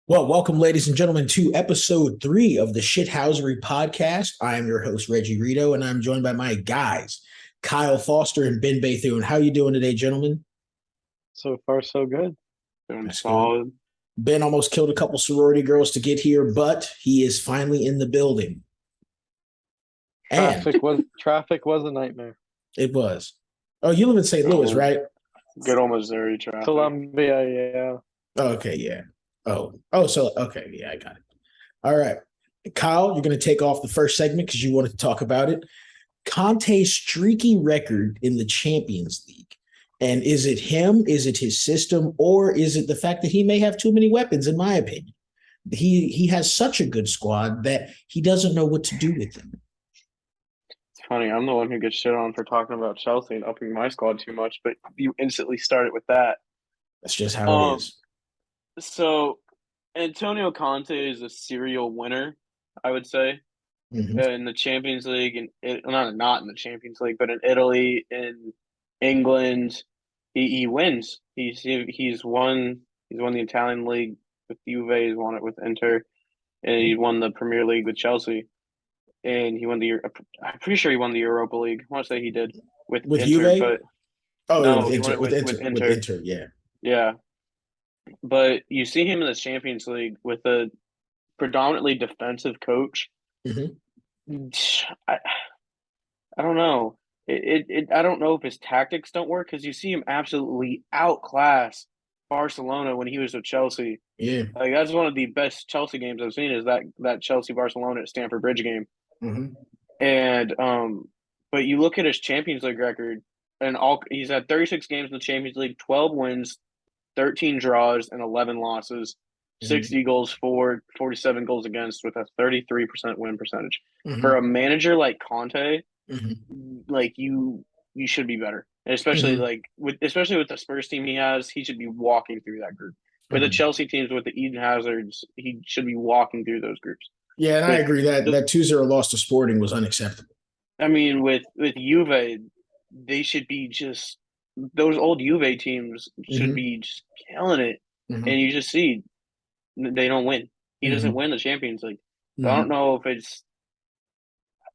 Well, welcome, ladies and gentlemen, to episode 3 of the Shithousery podcast. I am your host, Reggie Rito, and I'm joined by my guys, Kyle Foster and Ben Bethune. How you doing today, gentlemen? So far, so good. Doing That's good. solid. Ben almost killed a couple sorority girls to get here, but he is finally in the building. And Traffic was a nightmare. it was. Oh, you live in St. Louis, right? Good old Missouri traffic. Columbia, yeah. Oh, okay, yeah. Okay, yeah, I got it. All right. Kyle, you're going to take off the first segment because you wanted to talk about it. Conte's streaky record in the Champions League. And is it him? Is it his system? Or is it the fact that he may have too many weapons, in my opinion? He has such a good squad that he doesn't know what to do with them. It's funny. I'm the one who gets shit on for talking about Chelsea and upping my squad too much, but you instantly started with that. That's just how it is. So Antonio Conte is a serial winner, I would say, in the Champions League, and not in the Champions League, but in Italy, in England, he wins. He's won the Italian league with Juve. He's won it with Inter, and he won the Premier League with Chelsea. And he won I'm pretty sure he won the Europa League. I want to say he did with Inter, Juve? but no, with Inter, yeah. Yeah. But you see him in the Champions League with a predominantly defensive coach. I don't know. I don't know if his tactics don't work because you see him absolutely outclass Barcelona when he was with Chelsea. Yeah. Like that's one of the best Chelsea games I've seen is that Chelsea Barcelona at Stamford Bridge game. And but you look at his Champions League record and he's had 36 games in the Champions League, 12 wins, 13 draws, and 11 losses. 60 goals for, 47 goals against with a 33% win percentage. For a manager like Conte, like you should be better. And especially with the Spurs team he has, he should be walking through that group. With the Chelsea teams with the Eden Hazards, he should be walking through those groups. Yeah, and I agree that 2-0 loss to Sporting was unacceptable. I mean, with Juve, they should be just those old Juve teams should be just killing it. And you just see they don't win. He doesn't win the Champions League. So I don't know if it's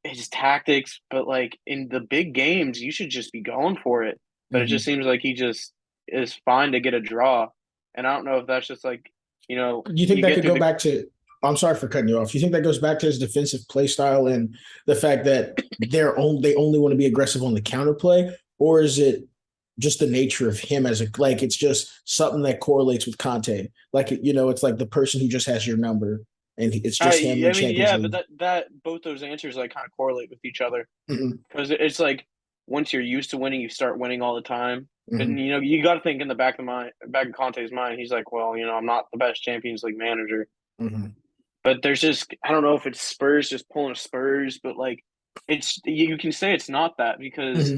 his tactics, but like in the big games, you should just be going for it. But it just seems like he just is fine to get a draw. And I don't know if that's just like, you think that could go back to I'm sorry for cutting you off. You think that goes back to his defensive play style and the fact that they only want to be aggressive on the counterplay, or is it just the nature of him as it's just something that correlates with Conte? Like, it's like the person who just has your number and it's just him. But that both those answers like kind of correlate with each other because it's like once you're used to winning, you start winning all the time. And you got to think in the back of Conte's mind, he's like, well, I'm not the best Champions League manager. But there's just I don't know if it's Spurs just pulling a Spurs, but like it's you can say it's not that because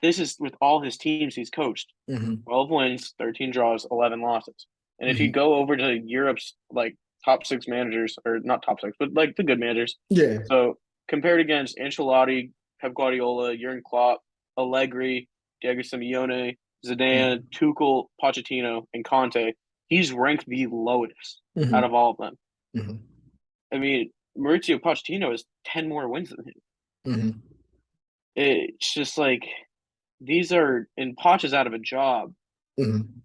this is with all his teams he's coached. 12 wins, 13 draws, 11 losses. And if you go over to Europe's like top 6 managers, or not top 6, but like the good managers. Yeah. So compared against Ancelotti, Pep Guardiola, Jurgen Klopp, Allegri, Diego Simeone, Zidane, Tuchel, Pochettino, and Conte, he's ranked the lowest out of all of them. I mean, Mauricio Pochettino has 10 more wins than him. It's just like and Poch is out of a job. I mean,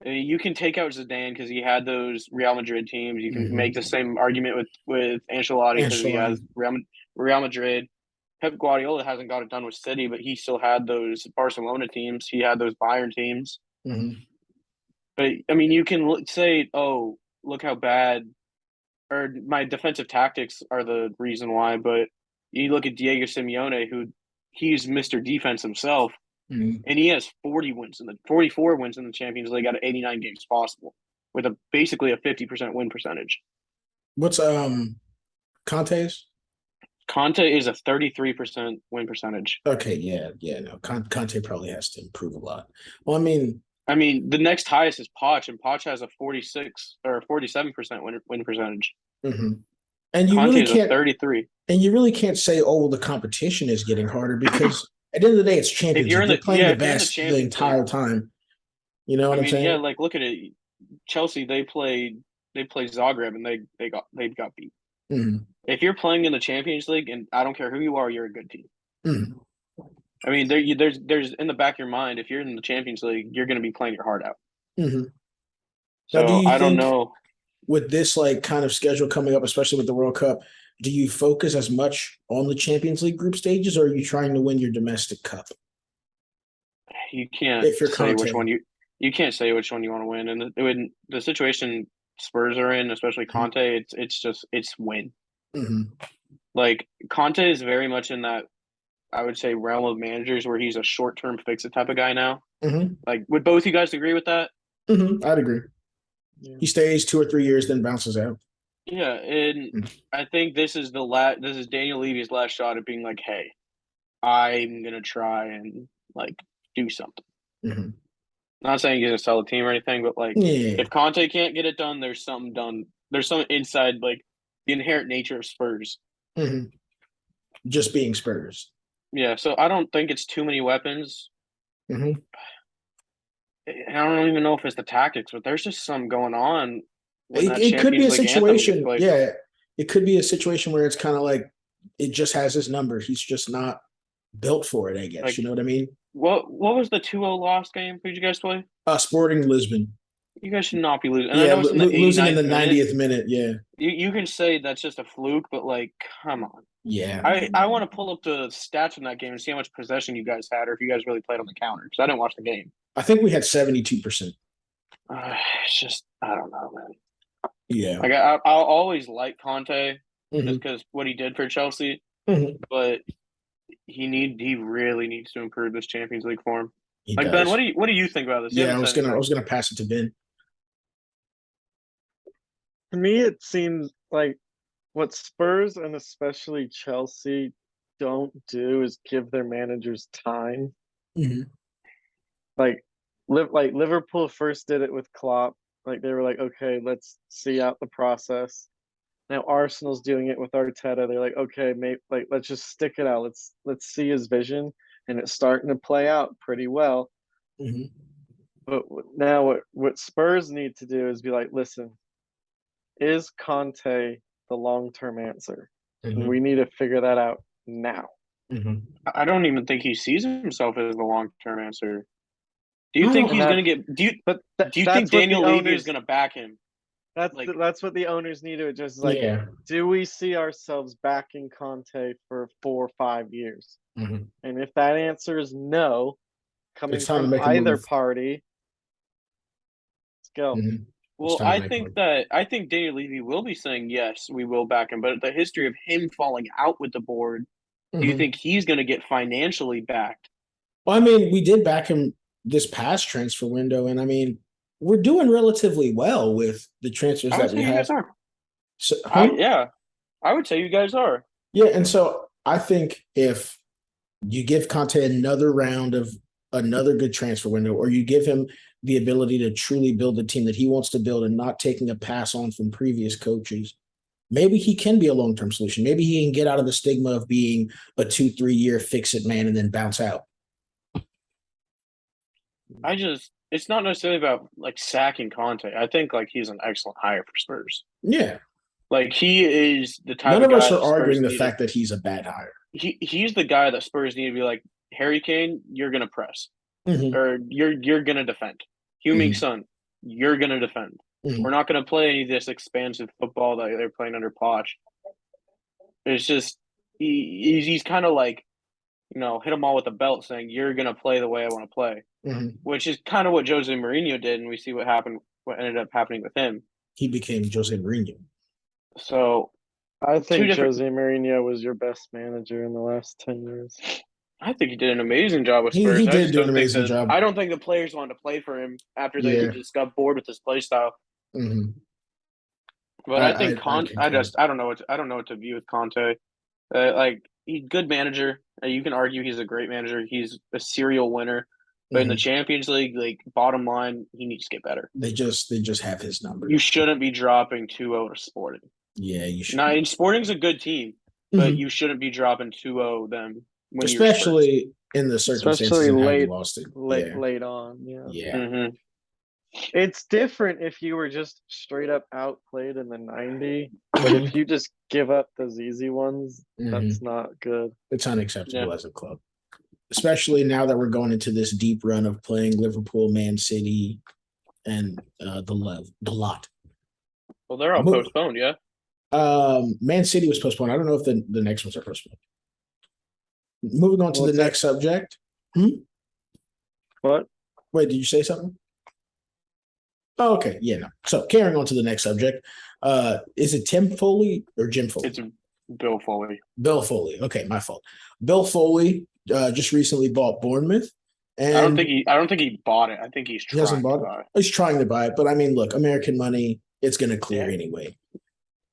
you can take out Zidane because he had those Real Madrid teams. You can make the same argument with Ancelotti because he has Real Madrid. Pep Guardiola hasn't got it done with City, but he still had those Barcelona teams. He had those Bayern teams. But, I mean, you can say, oh, look how bad – or my defensive tactics are the reason why. But you look at Diego Simeone, who he's Mr. Defense himself, and he has 44 wins in the Champions League out of 89 games possible with basically a 50% win percentage. What's Conte's? Conte is a 33% win percentage. Okay, no. Conte probably has to improve a lot. Well, I mean, the next highest is Poch, and Poch has a 46 or 47% win percentage. And you Conte really is can't 33. And you really can't say, oh, well, the competition is getting harder because at the end of the day, it's Champions League. They're playing the best the entire time. You know what I'm saying? Yeah, like look at it. Chelsea, they played they play Zagreb and they got beat. Mm-hmm. If you're playing in the Champions League, and I don't care who you are, you're a good team. Mm-hmm. I mean, there's in the back of your mind, if you're in the Champions League, you're going to be playing your heart out. Mm-hmm. Now, do So you I don't think know. with this like kind of schedule coming up, especially with the World Cup, do you focus as much on the Champions League group stages, or are you trying to win your domestic cup? You can't If you're say which Conte, one you can't say which one you want to win. And when the situation Spurs are in, especially Conte, it's win. mm-hmm. Like Conte is very much in that I would say realm of managers where he's a short term fix it type of guy now. Mm-hmm. Like, would both you guys agree with that? Mm-hmm. I'd agree. Yeah. He stays 2 or 3 years, then bounces out. Yeah, and I think this is this is Daniel Levy's last shot at being like, hey, I'm gonna try and like do something. Mm-hmm. Not saying he's gonna sell the team or anything, but like Yeah. if Conte can't get it done, there's something done. There's something inside like the inherent nature of Spurs. Mm-hmm. Just being Spurs. Yeah, so I don't think it's too many weapons. Mm-hmm. I don't even know if it's the tactics, but there's just something going on. It could be a situation. Yeah, it could be a situation where it's kind of like it just has his number. He's just not built for it, I guess. Like, you know what I mean? What was the 2-0 loss game? Who did you guys play? Sporting Lisbon. You guys should not be losing. And Yeah, I know it's in the losing in the 89th 90th minute. Yeah. You can say that's just a fluke, but like, come on. Yeah. I want to pull up the stats from that game and see how much possession you guys had, or if you guys really played on the counter, because I didn't watch the game. I think we had 72%. It's just I don't know, man. Yeah. Like I'll always like Conte Mhm. just because what he did for Chelsea, Mhm. but he really needs to improve this Champions League form. He Like does. Ben, what do you think about this? You Yeah, I haven't was said gonna anything. pass it to Ben. To me, it seems like what Spurs and especially Chelsea don't do is give their managers time. Mhm. Like Liverpool first did it with Klopp. Like they were like, okay, let's see out the process. Now Arsenal's doing it with Arteta. They're like, okay, let's just stick it out. Let's see his vision, and it's starting to play out pretty well. Mhm. But now what Spurs need to do is be like, listen, is Conte the long-term answer? And Mhm. we need to figure that out now. Mhm. I don't even think he sees himself as the long term answer. Do you No, think no, he's that- going to get? Do you think that's what the Daniel Levy is owners- going to back him? That's what the owners need to adjust. Like, yeah. do we see ourselves backing Conte for 4 or 5 years? Mhm. And if that answer is no, coming It's time to from make a either move. party, let's go. Mhm. Well, time to make one. I think Daniel Levy will be saying yes, we will back him. But the history of him falling out with the board, do you Mhm. think he's going to get financially backed? Well, I mean, we did back him this past transfer window, and I mean, we're doing relatively well with the transfers I would that say we you have. guys are. So, Yeah, I would say you guys are. yeah, and so I think if you give Conte another round of another good transfer window, or you give him the ability to truly build the team that he wants to build and not taking a pass on from previous coaches, maybe he can be a long-term solution. Maybe he can get out of the stigma of being a 2-3 year fix-it man and then bounce out. It's not necessarily about like sacking Conte. I think like he's an excellent hire for Spurs. Yeah. Like he is the type None of of guy us are that Spurs arguing the needed. fact that he's a bad hire. He's the guy that Spurs need to be like, Harry Kane, you're gonna press. Mhm. Or you're gonna defend. Heung-min Mhm. Son, you're gonna defend. Mhm. We're not gonna play any of this expansive football that they're playing under Poch. It's just he's kind of like, hit them all with a belt, saying you're gonna play the way I want to play, Mhm. which is kind of what Jose Mourinho did, and we see what ended up happening with him. He became Jose Mourinho. So I think different- Jose Mourinho was your best manager in the last 10 years. I think he did an amazing job with He Spurs. I did just do an don't think amazing job. I don't think the players wanted to play for him after they Yeah. just got bored with his play style. Mhm. But I think I concur. I don't know what to view with Conte. Like he's a good manager. You can argue he's a great manager. He's a serial winner. But in the Mhm. Champions League, like bottom line, he needs to get better. They just have his number. You shouldn't be dropping 2-0 to Sporting. Yeah, you should. Now, and Sporting's a good team, but Mhm. you shouldn't be dropping 2-0 them when Especially in the circumstances Especially and how you late- lost it. Late, Yeah. late on, yeah. Yeah. Mm-hmm. It's different if you were just straight up outplayed in the 90, but if you just give up those easy ones, that's not good. It's unacceptable as a club, especially now that we're going into this deep run of playing Liverpool, Man City, and the lot. Well, they're all postponed, yeah. Man City was postponed. I don't know if the next ones are postponed. Moving on to the next subject. What? Wait, did you say something? Oh, okay. Yeah, no. So carrying on to the next subject. Is it Tim Foley or Jim Foley? It's Bill Foley. Bill Foley. Okay, my fault. Bill Foley just recently bought Bournemouth. And I don't think he bought it. I think he's trying to buy it. He's trying to buy it, but I mean, look, American money, it's going to clear anyway.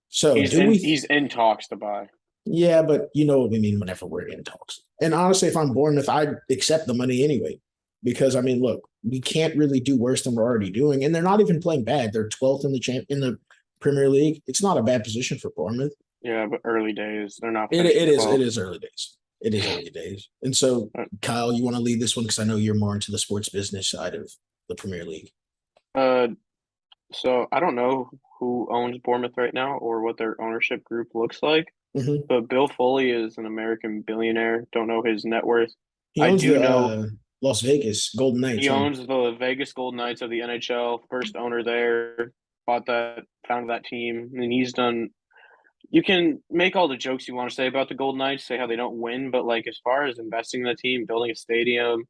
So he's in talks to buy. Yeah, but you know what we mean whenever we're in talks. And honestly, if I'm Bournemouth, I'd accept the money anyway. Because I mean, look, we can't really do worse than we're already doing, and they're not even playing bad. They're 12th in the Premier League. It's not a bad position for Bournemouth. Yeah, but early days, they're not. It is early days. It is early days. And so, Kyle, you want to lead this one because I know you're more into the sports business side of the Premier League. So I don't know who owns Bournemouth right now or what their ownership group looks like. But Bill Foley is an American billionaire. Don't know his net worth. He owns Las Vegas Golden Knights. He owns the Vegas Golden Knights of the NHL. First owner there. Founded that team. And he's done. You can make all the jokes you want to say about the Golden Knights, say how they don't win, but like as far as investing in the team, building a stadium,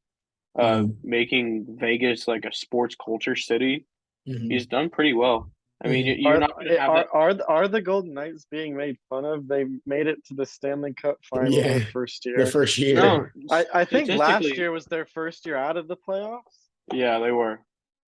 making Vegas like a sports culture city, he's done pretty well. I mean, you're not going to have are the Golden Knights being made fun of? They made it to the Stanley Cup final their first year. The first year. No, I think last year was their first year out of the playoffs. Yeah, they were.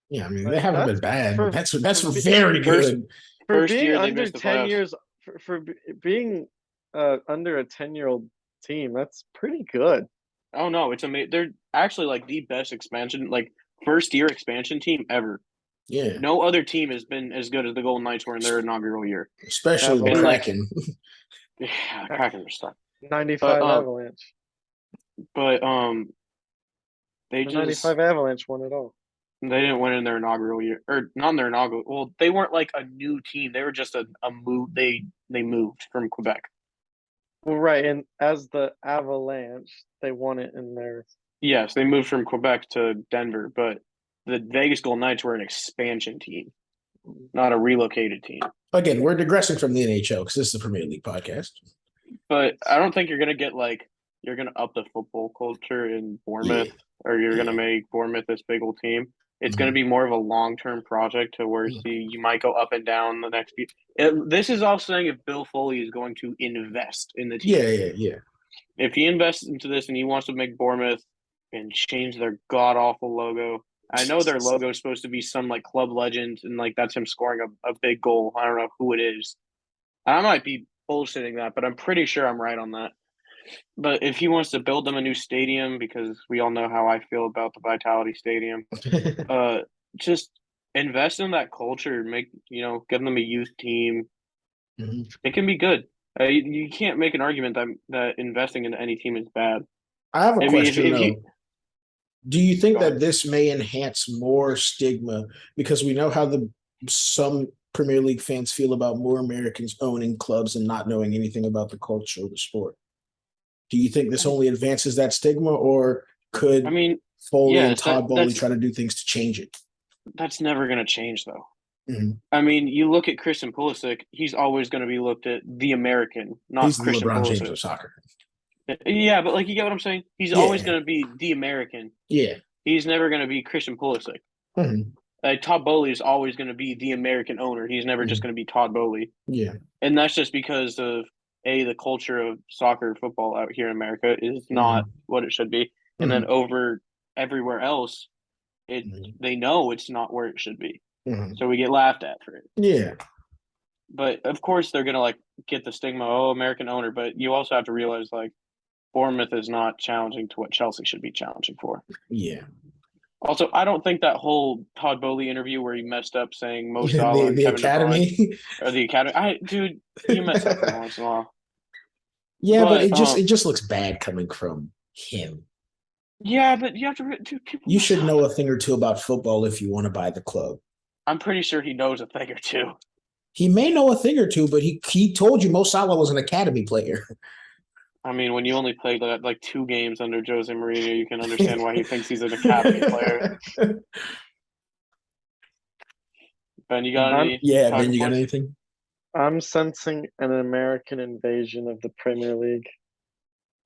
Yeah, I mean, they haven't been bad. That's very good. For being under 10 years, for being under a 10-year-old team, that's pretty good. Oh no, it's amazing. They're actually like the best expansion, like first year expansion team ever. Yeah. No other team has been as good as the Golden Knights were in their inaugural year. Especially the Kraken. Yeah, the Kraken were stuck. 95 Avalanche. But the 95 Avalanche won it all. They didn't win in their inaugural year, or not in their inaugural. Well, they weren't like a new team. They were just a move. They moved from Quebec. Well, right, and as the Avalanche, they won it in their. Yes, they moved from Quebec to Denver, but the Vegas Golden Knights were an expansion team, not a relocated team. Again, we're digressing from the NHL because this is the Premier League podcast. But I don't think you're going to up the football culture in Bournemouth, or you're going to make Bournemouth this big old team. It's going to be more of a long-term project to where you might go up and down the next few. This is all saying if Bill Foley is going to invest in the team. Yeah. If he invests into this and he wants to make Bournemouth and change their god-awful logo. I know their logo is supposed to be some like club legend and like that's him scoring a big goal. I don't know who it is. I might be bullshitting that, but I'm pretty sure I'm right on that. But if he wants to build them a new stadium, because we all know how I feel about the Vitality Stadium, just invest in that culture. Give them a youth team. It can be good. You can't make an argument that investing in any team is bad. I have a question. Do you think that this may enhance more stigma? Because we know how some Premier League fans feel about more Americans owning clubs and not knowing anything about the culture of the sport. Do you think this only advances that stigma, or could Foley and Todd Bowley try to do things to change it? That's never going to change, though. I mean, you look at Christian Pulisic; he's always going to be looked at the American, not he's Christian LeBron Pulisic. James of soccer. Yeah, but you get what I'm saying? He's always going to be the American. Yeah. He's never going to be Christian Pulisic. Todd Bowley is always going to be the American owner. He's never just going to be Todd Bowley. Yeah. And that's just because of, the culture of soccer football out here in America is not what it should be. And then over everywhere else, they know it's not where it should be. So we get laughed at for it. Yeah. But, of course, they're going to, get the stigma, American owner. But you also have to realize, Bournemouth is not challenging to what Chelsea should be challenging for. Yeah. Also, I don't think that whole Todd Bowley interview where he messed up saying Mo Salah and the Kevin Academy De Bruyne, or the Academy. Dude, you mess up every once in a while. Yeah, but it just looks bad coming from him. Yeah, but you have to. Dude, people. You should know a thing or two about football if you want to buy the club. I'm pretty sure he knows a thing or two. He may know a thing or two, but he told you Mo Salah was an academy player. I mean, when you only played like 2 games under Jose Mourinho, you can understand why he thinks he's an academy player. Ben, you got any Yeah, Ben, talking you got points? anything? I'm sensing an American invasion of the Premier League.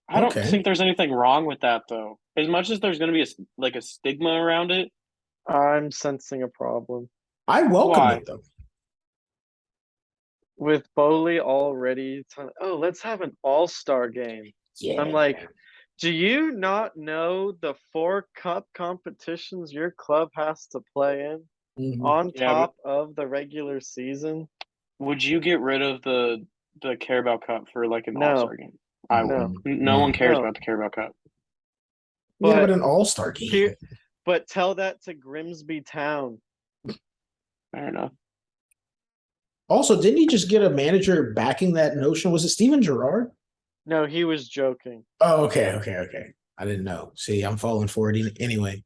I don't Okay. think there's anything wrong with that, though. As much as there's going to be a stigma around it. I'm sensing a problem. I welcome Why? it though. With Bowley already, let's have an all-star game. Yeah. I'm like, do you not know the 4 cup competitions your club has to play in on Yeah, top of the regular season? would you get rid of the Carabao Cup for like an No. All-Star game? I No. would. No one cares No. about the Carabao Cup. Yeah, but But an all-star game. here, but tell that to Grimsby Town. Fair enough. Also, didn't he just get a manager backing that notion? Was it Steven Gerrard? No, he was joking. Oh, okay. I didn't know. See, I'm falling for it anyway.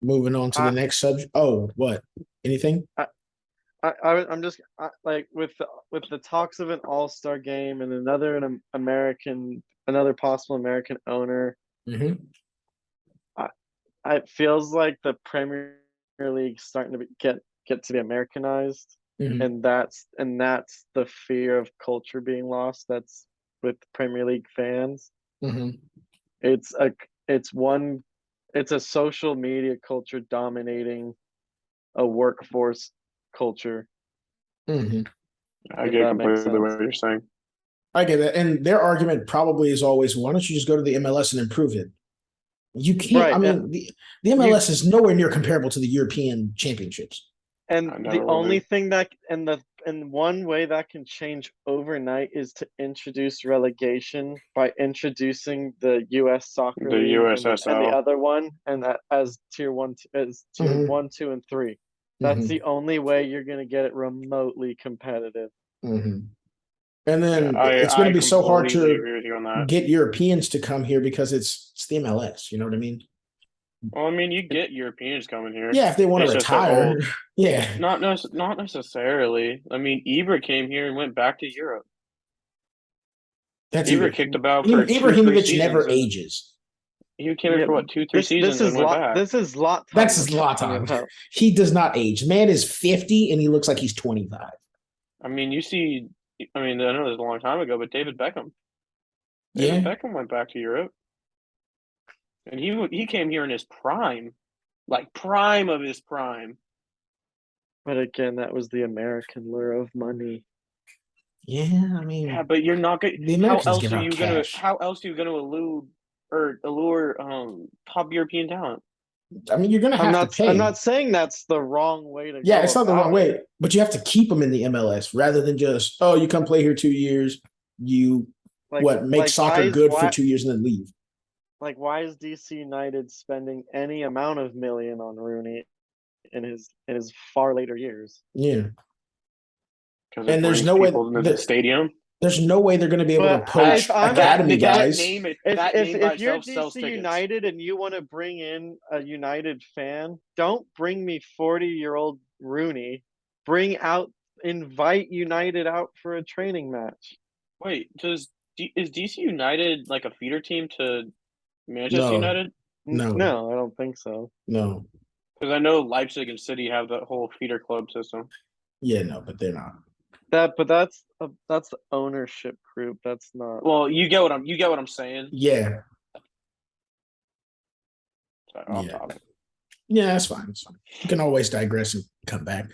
Moving on to the next subject. Oh, what? Anything? I'm just like with the talks of an all-star game and another possible American owner. Mm-hmm. It feels like the Premier League starting to get to be Americanized, Mm-hmm. and that's the fear of culture being lost. That's with Premier League fans. Mm-hmm. It's a social media culture dominating a workforce culture. Mm-hmm. I get completely what you're saying. I get that. And their argument probably is always, why don't you just go to the MLS and improve it? You can't. Right. I mean, the MLS is nowhere near comparable to the European championships. And the only thing one way that can change overnight is to introduce relegation by introducing the U.S. Soccer The League USSL. and the other one, and that as tier 1, Mhm. 1, 2, and 3. That's the only way you're going to get it remotely competitive. Mm-hmm. And then Yeah, it's going to be so hard completely agree with you on to that. get Europeans to come here because it's the MLS. You know what I mean? Well, I mean, you get Europeans coming here. Yeah, if they want to retire. Yeah. Not necessarily. I mean, Ibra came here and went back to Europe. That's Ibra kicked about for 2-3 Ibrahimovic seasons. never ages. He came here for what, 2-3 seasons and went back. This is Zlatan. That's Zlatan. He does not age. Man is 50 and he looks like he's 25. I mean, I know this was a long time ago, but David Beckham. Yeah. David Beckham went back to Europe. And he came here in his prime. Like prime of his prime. But again, that was the American lure of money. Yeah, I mean. Yeah, but you're not going. How else are you going to allure top European talent? I mean, you're going to have to pay. I'm not saying that's the wrong way to go. Yeah, it's not the wrong way, but you have to keep them in the MLS rather than just, oh, you come play here 2 years, you make soccer good for 2 years and then leave. Like, why is DC United spending any amount of million on Rooney in his far later years? Yeah. And there's no way the stadium. There's no way they're going to be able to poach academy guys. If you're DC United and you want to bring in a United fan, don't bring me 40-year-old Rooney. Invite United out for a training match. Wait, is DC United like a feeder team to Manchester United? No, I don't think so. No. Because I know Leipzig and City have the whole feeder club system. Yeah, no, but they're not. But that's the ownership group. That's not. Well, you get what I'm saying. Yeah. Off topic. Yeah, that's fine. It's fine. You can always digress and come back.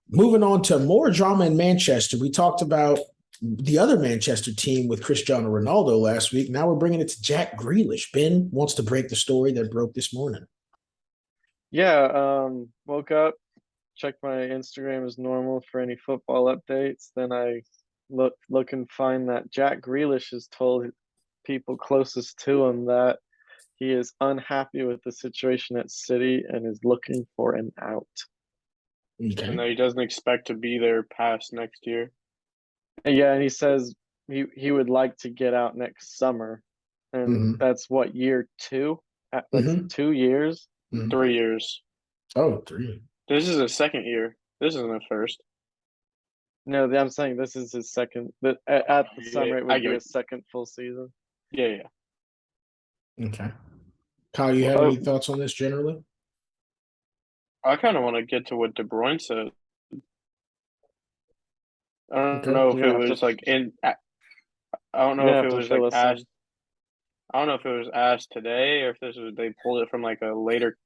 Moving on to more drama in Manchester. We talked about the other Manchester team with Cristiano Ronaldo last week. Now we're bringing it to Jack Grealish. Ben wants to break the story that broke this morning. Yeah, woke up, checked my Instagram as normal for any football updates. Then I look and find that Jack Grealish has told people closest to him that he is unhappy with the situation at City and is looking for an out. Okay. And that he doesn't expect to be there past next year. Yeah, and he says he would like to get out next summer. and that's what, year 2? That's Mhm. 2 years. 3 years. Oh, 3. This is his second year. This isn't his first. No, I'm saying this is his second. At the summer, it I would get be it. his second full season. Yeah. Okay. Kyle, you have any thoughts on this generally? I kind of want to get to what De Bruyne said. I don't Okay. know if You're it gonna have was to- like in. I don't know You're if gonna it have to was fill like us in. asked. I don't know if it was asked today or if this was they pulled it from like a later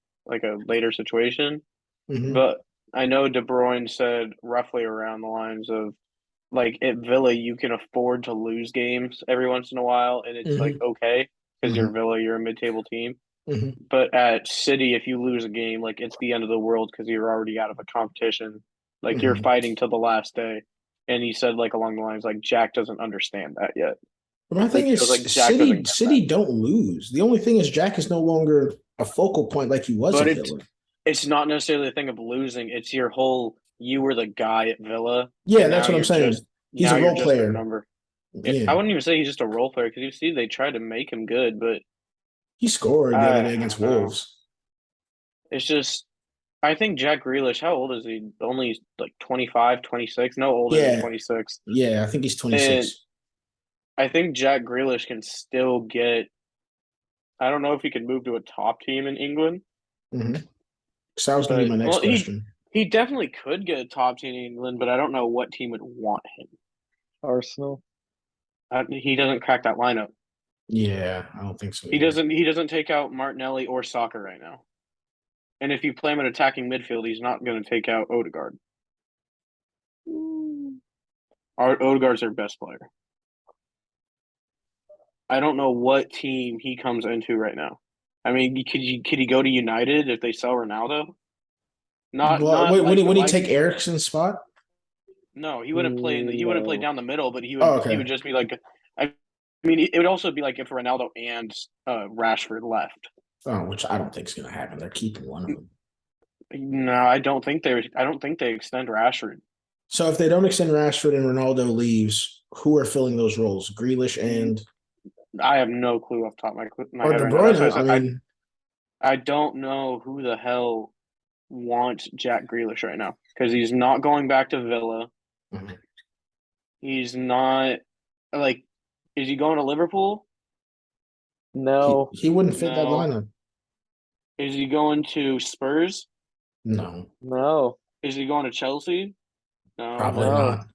situation. Mhm. But I know De Bruyne said roughly around the lines of like at Villa you can afford to lose games every once in a while and it's like okay because you're Villa, you're a mid-table team. Mhm. But at City, if you lose a game, like it's the end of the world because you're already out of a competition. Like you're Mhm. fighting till the last day. And he said like along the lines like Jack doesn't understand that yet. But my thing It is, feels like Jack doesn't get City don't lose. The only thing is Jack is no longer a focal point like he was But at it's Villa. it's not necessarily a thing of losing. It's your whole you were the guy at Villa. Yeah, and that's now what I'm you're saying. just He's now a you're role just a player. number. I Yeah, wouldn't even say he's just a role player because you see they tried to make him good, but he scored the other day I against don't know. Wolves. It's just I think Jack Grealish, how old is he? Only like 25, 26? No older than Yeah, 26. yeah, I think he's And 26. I think Jack Grealish can still get I don't know if he can move to a top team in England, Mm-hmm. So that was going to be but my next question. he definitely could get a top team in England, but I don't know what team would want him. Arsenal. He doesn't crack that lineup. Yeah, I don't think so. He doesn't take out Martinelli or Saka right now. And if you play him in attacking midfield, he's not going to take out Odegaard. Odegaard's their best player. I don't know what team he comes into right now. I mean, could he go to United if they sell Ronaldo? Not Wait, like would he take Ericsson's spot? No, he wouldn't play he wouldn't play No. down the middle, but he Oh, okay. would just be like I mean it would also be like if Ronaldo and Rashford left. Oh, which I don't think is going to happen. They're keeping one of them. No, I don't think they extend Rashford. So if they don't extend Rashford and Ronaldo leaves, who are filling those roles? Grealish and I have no clue off the top of my or head De right now. Bruyne. That's what I mean, I don't know who the hell wants Jack Grealish right now because he's not going back to Villa. mhm. He's not like is he going to Liverpool? No. He wouldn't fit that No. lineup. Is he going to Spurs? No, No. Is he going to Chelsea? No. probably No. not.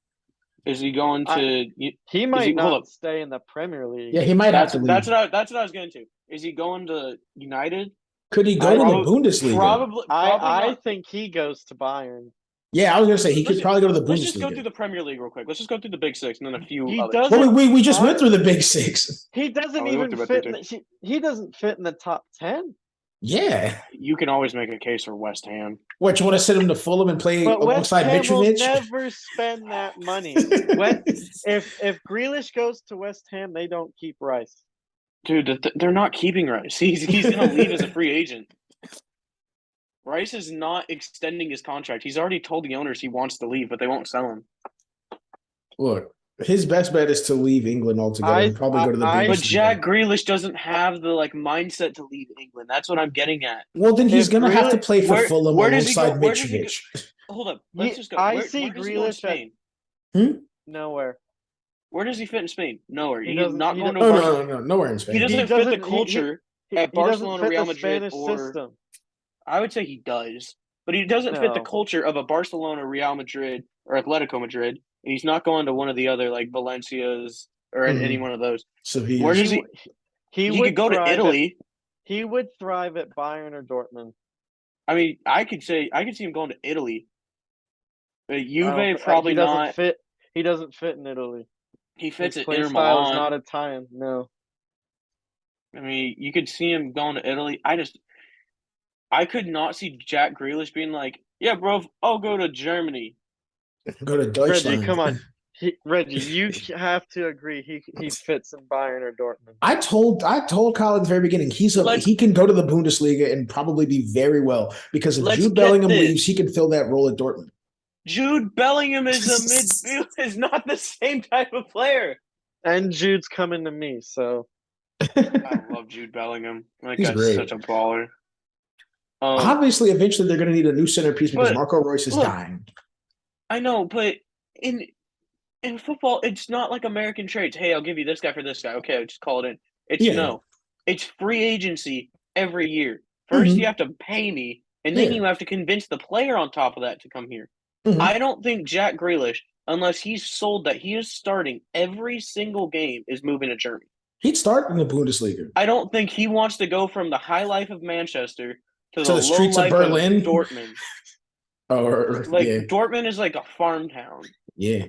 Is he going to? He might hold not up. stay in the Premier League. Yeah, he might have to leave. That's what I was getting to. Is he going to United? Could he go to the Bundesliga? Probably I not. think he goes to Bayern. Yeah, I was going to say he could probably go to the Let's just go Bundesliga. through the Premier League real quick. Let's just go through the big six and then a few He others. doesn't. Well, we just What? went through the big six. He doesn't we went even through fit. about He doesn't fit in the top 10. Yeah. You can always make a case for West Ham. What, you want to send him to Fulham and play But West alongside Ham will Mitrovic? never spend that money. If Grealish goes to West Ham, they don't keep Rice. Dude, they're not keeping Rice. He's going to leave as a free agent. Rice is not extending his contract. He's already told the owners he wants to leave, but they won't sell him. Look, his best bet is to leave England altogether and probably go to the Bundesliga. But Jack Grealish doesn't have the mindset to leave England. That's what I'm getting at. Well, then he's going to have to play for Fulham alongside Mitrovic. Hold up. Let's just go. I where see does he go in Grealish Spain? Nowhere. Where does he fit in Spain? Nowhere. He He's not going to No, nowhere in Spain. He doesn't fit the culture at Barcelona, Real Madrid, or system. I would say he does, but he doesn't fit the culture of a Barcelona, Real Madrid, or Atletico Madrid. And he's not going to one of the other like Valencias or any one of those. So where does he? He could go to Italy. He would thrive at Bayern or Dortmund. I mean, I could see him going to Italy. But Juve probably he doesn't not. Fit. He doesn't fit in Italy. He fits His at Inter style Milan. is not Italian. No. I mean, you could see him going to Italy. I could not see Jack Grealish being like, "Yeah, bro, I'll go to Germany." Go to Deutschland. Reggie, come on. Reggie, you have to agree he fits in Bayern or Dortmund. I told Kyle at the very beginning he can go to the Bundesliga and probably be very well because if Jude Bellingham leaves, he can fill that role at Dortmund. Jude Bellingham is a midfield is not the same type of player. And Jude's coming to me, so I love Jude Bellingham. That He's guy's great. such a baller. Obviously, eventually they're going to need a new centerpiece because but Marco Royce is look, dying. I know, but in football, it's not like American trades. Hey, I'll give you this guy for this guy. Okay, I'll just call it in. It's Yeah. no. It's free agency every year. First, Mhm. you have to pay me, and then Yeah. you have to convince the player on top of that to come here. Mhm. I don't think Jack Grealish, unless he's sold that he is starting every single game, is moving to Germany. He'd start in the Bundesliga. I don't think he wants to go from the high life of Manchester to the the low streets of life of Berlin. Dortmund. Or Like yeah, Dortmund is like a farm town. yeah.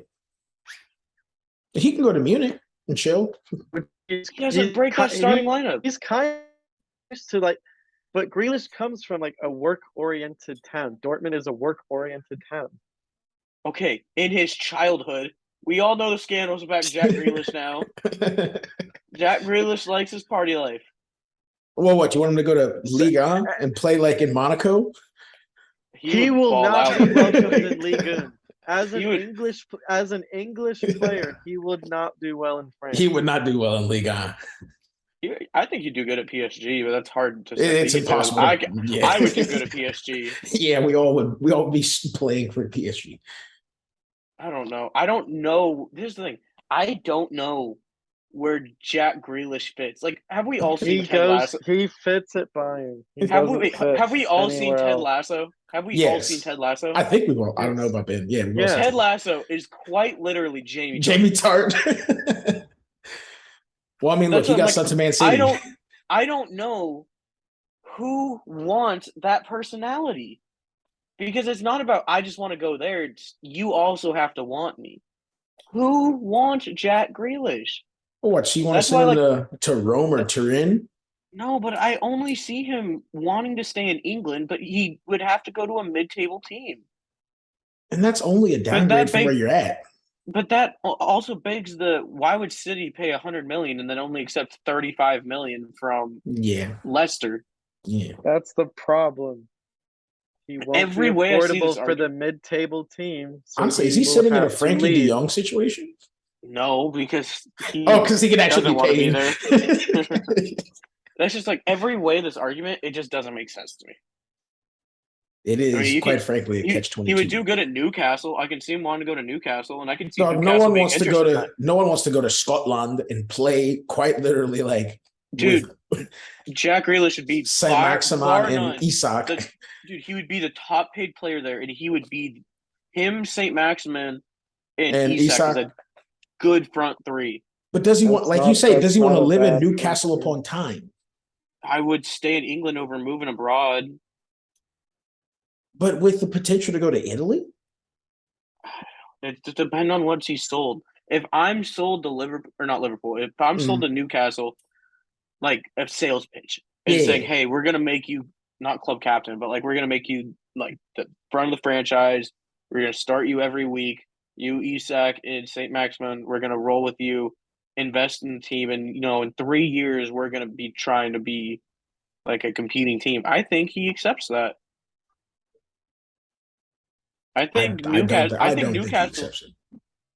He can go to Munich and chill. He doesn't break that starting lineup. He's kind of used to like, but Grealish comes from like a work-oriented town. Dortmund is a work-oriented town. Okay, in his childhood, we all know the scandals about Jack Grealish now. Jack Grealish likes his party life. Well, what, you want him to go to Liga and play like in Monaco? He will not be welcomed in Liga. As an English player, he would not do well in France. He would not do well in Liga. I think he'd do good at PSG, but that's hard to say. It's impossible. I would do good at PSG. Yeah, we all would be playing for PSG. I don't know. Here's the thing. I don't know where Jack Grealish fits. Like, have we all seen Ted Lasso? He fits at Bayern. Have we all seen Ted Lasso? Have we all seen Ted Lasso? I think we've all. I don't know about Ben. Yeah, Ted Lasso is quite literally Jamie Tart. Well, I mean, look, he got sent to Man City. I don't know who wants that personality. Because it's not about I just want to go there. It's you also have to want me. Who wants Jack Grealish? What, so you want to send him to Rome or Turin? No, but I only see him wanting to stay in England, but he would have to go to a mid-table team. And that's only a downgrade from where you're at. But that also begs why would City pay $100 million and then only accept $35 million from Leicester? Yeah, that's the problem. He won't be affordable for the mid-table team. So honestly, is he sitting in a Frankie de Jong situation? No, because he can actually be paid. There. That's just like every way this argument, it just doesn't make sense to me. It is, quite frankly, a catch-22. He would do good at Newcastle. I can see him wanting to go to Newcastle, and I can see no one wants to go to no one wants to go to Scotland and play quite literally like Jack Grealish should be Saint Maximin and Isak. Dude, he would be the top paid player there, and he would be him, Saint Maximin, and Isak is a good front three. But does he want, like you say, does he want to live in Newcastle upon time? I would stay in England over moving abroad. But with the potential to go to Italy? It just depends on what he's sold. If I'm sold to Liverpool, if I'm sold to Newcastle, like a sales pitch, and saying, hey, we're going to make you not club captain, but like we're going to make you like the front of the franchise. We're going to start you every week. You, Isak, and St. Maximin, we're going to roll with you, invest in the team. And, in 3 years, we're going to be trying to be like a competing team. I think he accepts that. I think Newcastle.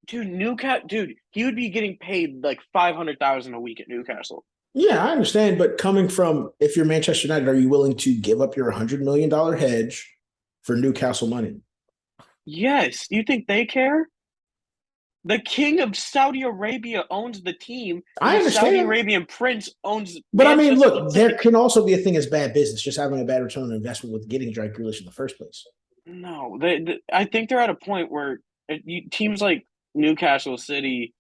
Dude, he would be getting paid like $500,000 a week at Newcastle. Yeah, I understand, but coming from, if you're Manchester United, are you willing to give up your $100 million hedge for Newcastle money? Yes. You think they care? The king of Saudi Arabia owns the team. I understand. The Saudi Arabian prince owns. But I mean, look, there can also be a thing as bad business, just having a bad return on investment with getting Jack Grealish in the first place. No, I think they're at a point where teams like Newcastle, City,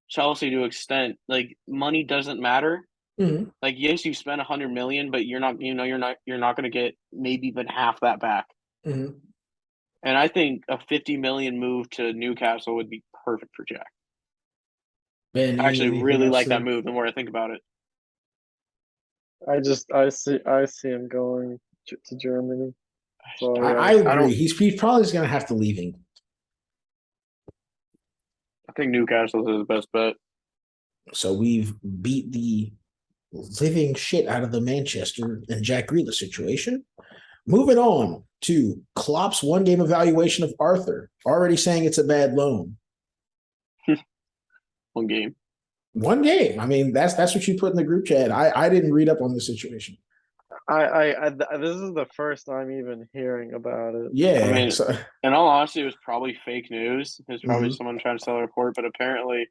Chelsea, to an extent, like money doesn't matter. Mm-hmm. Like, yes, you spent $100 million, but you're not going to get maybe even half that back. Mm-hmm. And I think a $50 million move to Newcastle would be perfect for Jack. Ben, I actually really like that move. The more I think about it, I see him going to Germany. So I agree. He's probably going to have to leave England. I think Newcastle is his best bet. So we've beat the living shit out of the Manchester and Jack Grealish situation. Moving on to Klopp's one-game evaluation of Arthur, already saying it's a bad loan. One game. One game. I mean, that's what you put in the group chat. I didn't read up on the situation. This is the first I'm even hearing about it. I Yeah. mean, So, in all honesty, it was probably fake news. It was probably mhm. someone trying to sell a report, but apparently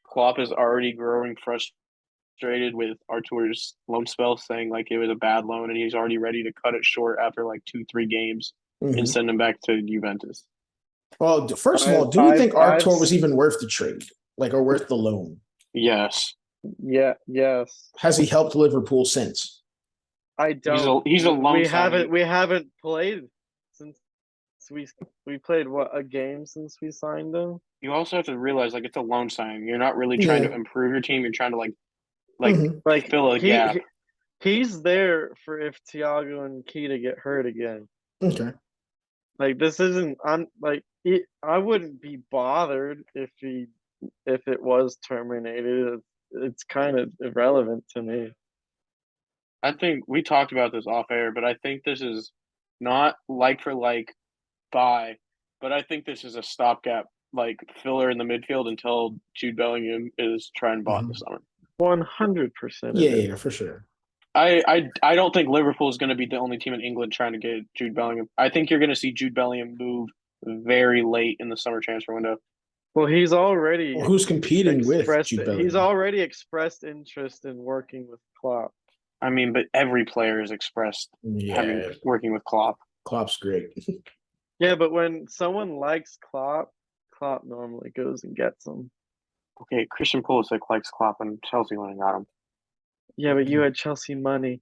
Klopp is already growing frustrated with Artur's loan spell, saying like it was a bad loan, and he's already ready to cut it short after like 2, 3 games and Mhm. send him back to Juventus. Well, first of I, all, do we I've, think I've, Artur was even worth the trade, like, or worth the loan? Yes, yeah, yes. Has he helped Liverpool since? I don't. he's a loan We signing. haven't played since we played what, a game since we signed him. You also have to realize like it's a loan signing. You're not really trying to Yeah. improve your team. You're trying to like Hmm. Like fill a gap. he's there for if Thiago and Kita get hurt again. Okay. Like this isn't. I wouldn't be bothered if it was terminated. It's kind of irrelevant to me. I think we talked about this off air, but I think this is not like for like buy, but I think this is a stopgap like filler in the midfield until Jude Bellingham is trying bought Hmm. this summer. 100% Yeah, it yeah, is. for sure. I don't think Liverpool is going to be the only team in England trying to get Jude Bellingham. I think you're going to see Jude Bellingham move very late in the summer transfer window. Well, Well, who's competing with Jude he's Bellingham? already expressed interest in working with Klopp. I mean, but every player has expressed having Yeah, working with Klopp. Klopp's great. Yeah, but when someone likes Klopp, Klopp normally goes and gets him. Okay, Christian Pulisic likes Klopp, and Chelsea went and got him. Yeah, but you had Chelsea money.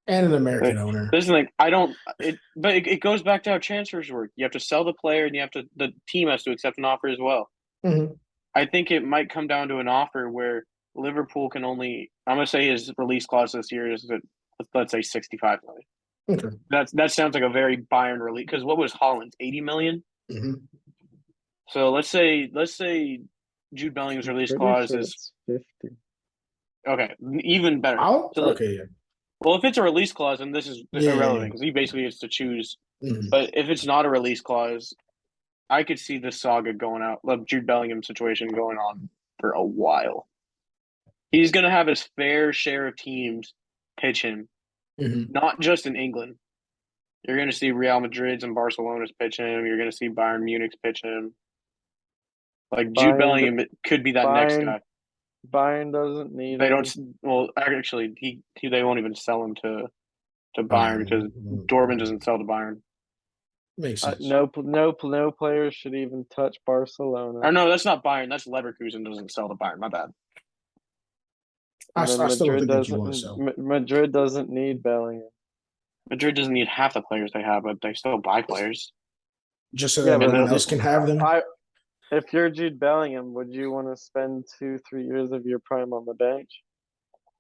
And an But American owner. this is like I don't. It goes back to how transfers work. You have to sell the player, and the team has to accept an offer as well. Hmm. I think it might come down to an offer where Liverpool can only. I'm gonna say his release clause this year is let's say 65 million. Okay. That sounds like a very Bayern release because what was Holland's 80 million? Hmm. So let's say Jude Bellingham's I'm release pretty clause sure is it's 50. okay, even better. I'll So okay, yeah. well, if it's a release clause, then this is Yeah, yeah, irrelevant yeah. because he basically gets to choose. Mhm. But if it's not a release clause, I could see this saga going out, the Jude Bellingham situation going on for a while. He's going to have his fair share of teams pitch him, Mhm. not just in England. You're going to see Real Madrid's and Barcelona's pitch him. You're going to see Bayern Munich's pitch him. Like Jude Bayern, Bellingham could be that next Bayern, guy. Bayern doesn't need They him. don't. Well, actually, they won't even sell him to Bayern because Bayern. Dortmund doesn't sell to Bayern. Makes sense. No players should even touch Barcelona. Or no, that's not Bayern. That's Leverkusen doesn't sell to Bayern. My bad. I And then still don't think that you want to sell. Madrid doesn't need Bellingham. Madrid doesn't need half the players they have, but they still buy players. Just so that Yeah, but everyone And else can have them. if you're Jude Bellingham, would you want to spend 2, 3 years of your prime on the bench?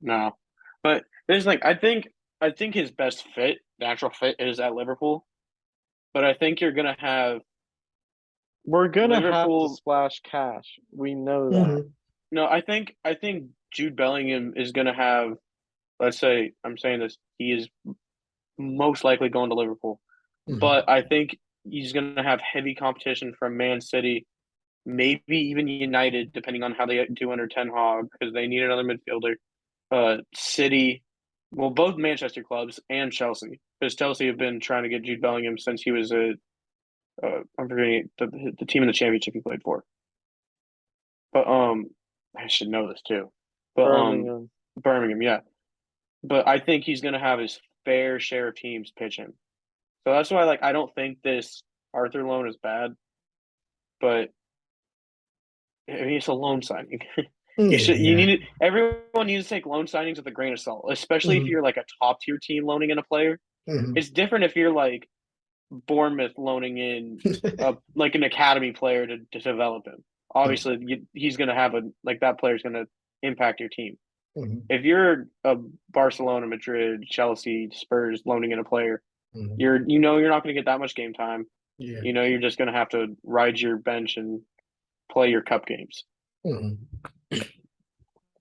no, but there's like I think his best fit, natural fit, is at Liverpool. But I think you're gonna have We're gonna have to Liverpool. splash cash. We know that. Mhm. No, I think Jude Bellingham is gonna have. Let's say I'm saying this. He is most likely going to Liverpool, Mhm. but I think he's gonna have heavy competition from Man City, maybe even United, depending on how they do under Ten Hag, because they need another midfielder. City, well, both Manchester clubs and Chelsea, because Chelsea have been trying to get Jude Bellingham since he was I'm forgetting the team in the championship he played for. But I should know this too. But Birmingham. Birmingham, yeah. But I think he's gonna have his fair share of teams pitch him. So that's why, like, I don't think this Arthur loan is bad, but I mean it's a loan signing. Yeah, You yeah. need everyone needs to take loan signings with a grain of salt, especially if Mhm. you're like a top tier team loaning in a player. Mhm. It's different if you're like Bournemouth loaning in like an academy player to develop him. Obviously, he's going to have that player's going to impact your team. Mhm. If you're a Barcelona, Madrid, Chelsea, Spurs loaning in a player, Mhm. you're not going to get that much game time. Yeah. You're just going to have to ride your bench and play your cup games. Mhm.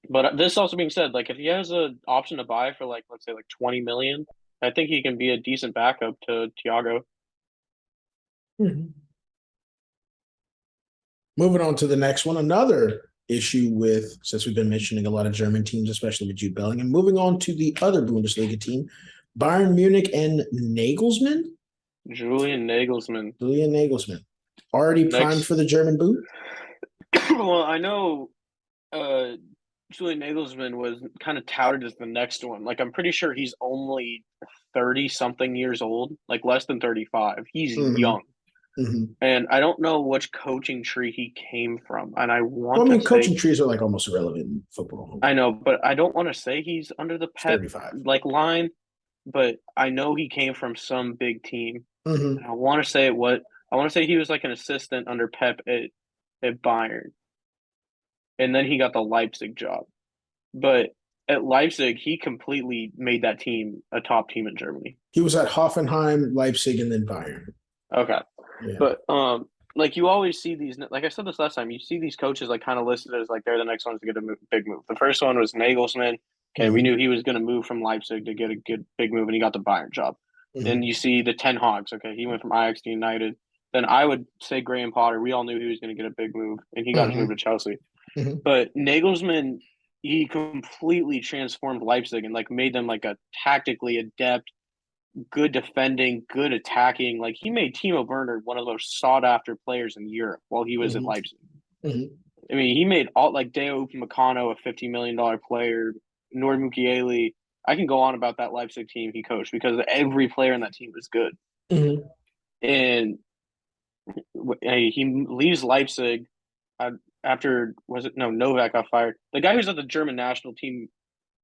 But this also being said, like if he has an option to buy for like let's say like 20 million, I think he can be a decent backup to Thiago. Mhm. Moving on to the next one, another issue with, since we've been mentioning a lot of German teams, especially with Jude Bellingham. Moving on to the other Bundesliga team, Bayern Munich and Nagelsmann. Julian Nagelsmann. Already primed Next. for the German boot? Well, I know Julian Nagelsmann was kind of touted as the next one. Like, I'm pretty sure he's only 30-something years old, like less than 35. He's young. Mm-hmm. And I don't know which coaching tree he came from. And I want to say, coaching trees are like almost irrelevant in football. I know, but I don't want to say he's under the Pep 35. like line, but I know he came from some big team. Mm-hmm. And I want to say he was like an assistant under Pep at Bayern. And then he got the Leipzig job. But at Leipzig, he completely made that team a top team in Germany. He was at Hoffenheim, Leipzig, and then Bayern. Okay. Yeah. But like you always see these, like I said this last time, you see these coaches like kind of listed as like they're the next ones to get a big move. The first one was Nagelsmann. Okay, we knew he was going to move from Leipzig to get a good big move, and he got the Bayern job. Then you see the Ten Hags. Okay, he went from Ajax to United. Then I would say Graham Potter. We all knew he was going to get a big move, and he got his move to Chelsea. But Nagelsmann, he completely transformed Leipzig and like made them like a tactically adept, good defending, good attacking. Like he made Timo Werner one of the most sought after players in Europe while he was at Leipzig. I mean, he made all like Deo Upamecano a $50 million player, Nord Mukiele. I can go on about that Leipzig team he coached because every player in that team was good. And he leaves Leipzig after Novak got fired. The guy who's at the German national team,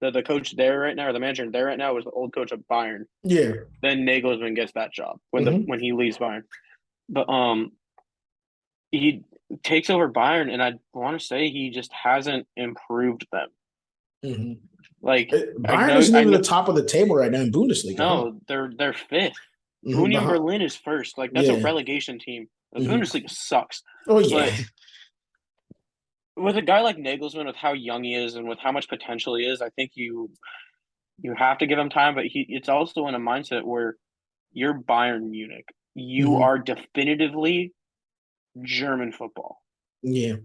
the coach there right now, or the manager there right now, was the old coach of Bayern. Yeah. Then Nagelsmann gets that job when he leaves Bayern. But he takes over Bayern, and I want to say he just hasn't improved them. Like Bayern isn't even the top of the table right now in Bundesliga. No, they're fifth. Union Berlin is first. Like that's a relegation team. The Bundesliga sucks. Oh yeah. But with a guy like Nagelsmann, with how young he is and with how much potential he is, I think you have to give him time. But it's also in a mindset where you're Bayern Munich. You are definitively German football. Yeah.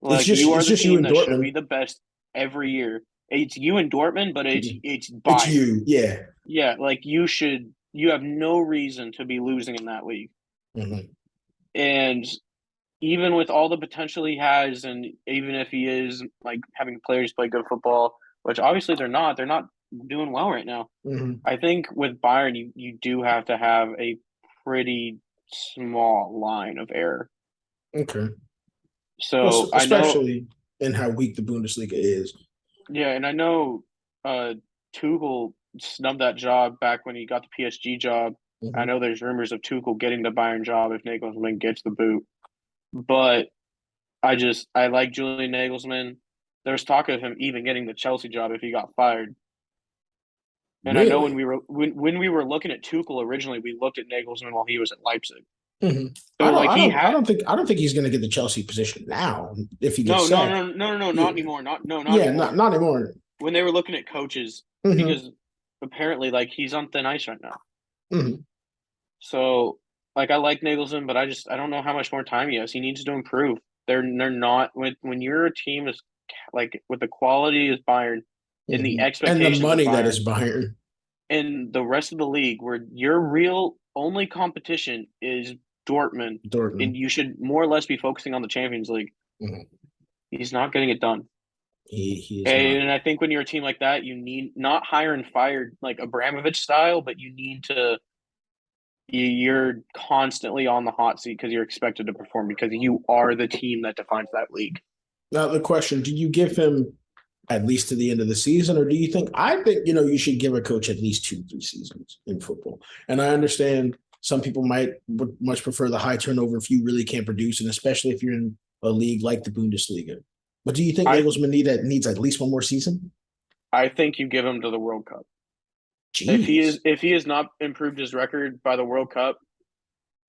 Like you are the team that should be the best every year. It's you in Dortmund, but it's Bayern. It's you, yeah. Yeah, like you have no reason to be losing in that league. And even with all the potential he has, and even if he is like having players play good football, which obviously they're not doing well right now. I think with Bayern, you do have to have a pretty small line of error. Okay. So especially in how weak the Bundesliga is. Yeah, and I know Tuchel snubbed that job back when he got the PSG job. I know there's rumors of Tuchel getting the Bayern job if Nagelsmann gets the boot. But I like Julian Nagelsmann. There was talk of him even getting the Chelsea job if he got fired. And really? I know when we were looking at Tuchel originally, we looked at Nagelsmann while he was at Leipzig. So I don't think he's going to get the Chelsea position now if he gets not anymore. Not anymore. Not anymore. When they were looking at coaches, because apparently like he's on thin ice right now. So like I like Nagelsmann, but I don't know how much more time he has. He needs to improve. They're not when you're a team is like with the quality is Bayern and the expectations and the money Bayern, that is Bayern and the rest of the league, where your real only competition is Dortmund, and you should more or less be focusing on the Champions League. He's not getting it done. He is and not. I think when you're a team like that, you need not hire and fire like Abramovich style, but you need to. You're constantly on the hot seat because you're expected to perform because you are the team that defines that league. Now the question: do you give him at least to the end of the season, or do you think? I think you should give a coach at least 2-3 seasons in football. And I understand some people would much prefer the high turnover if you really can't produce, and especially if you're in a league like the Bundesliga. But do you think Nagelsmann needs at least one more season? I think you give him to the World Cup. Jeez. If he has not improved his record by the World Cup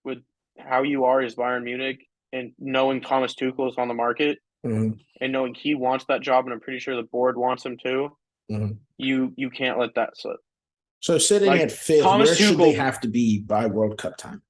with how you are as Bayern Munich and knowing Thomas Tuchel is on the market and knowing he wants that job, and I'm pretty sure the board wants him too, you can't let that slip. So sitting at fifth, where should they have to be by World Cup time?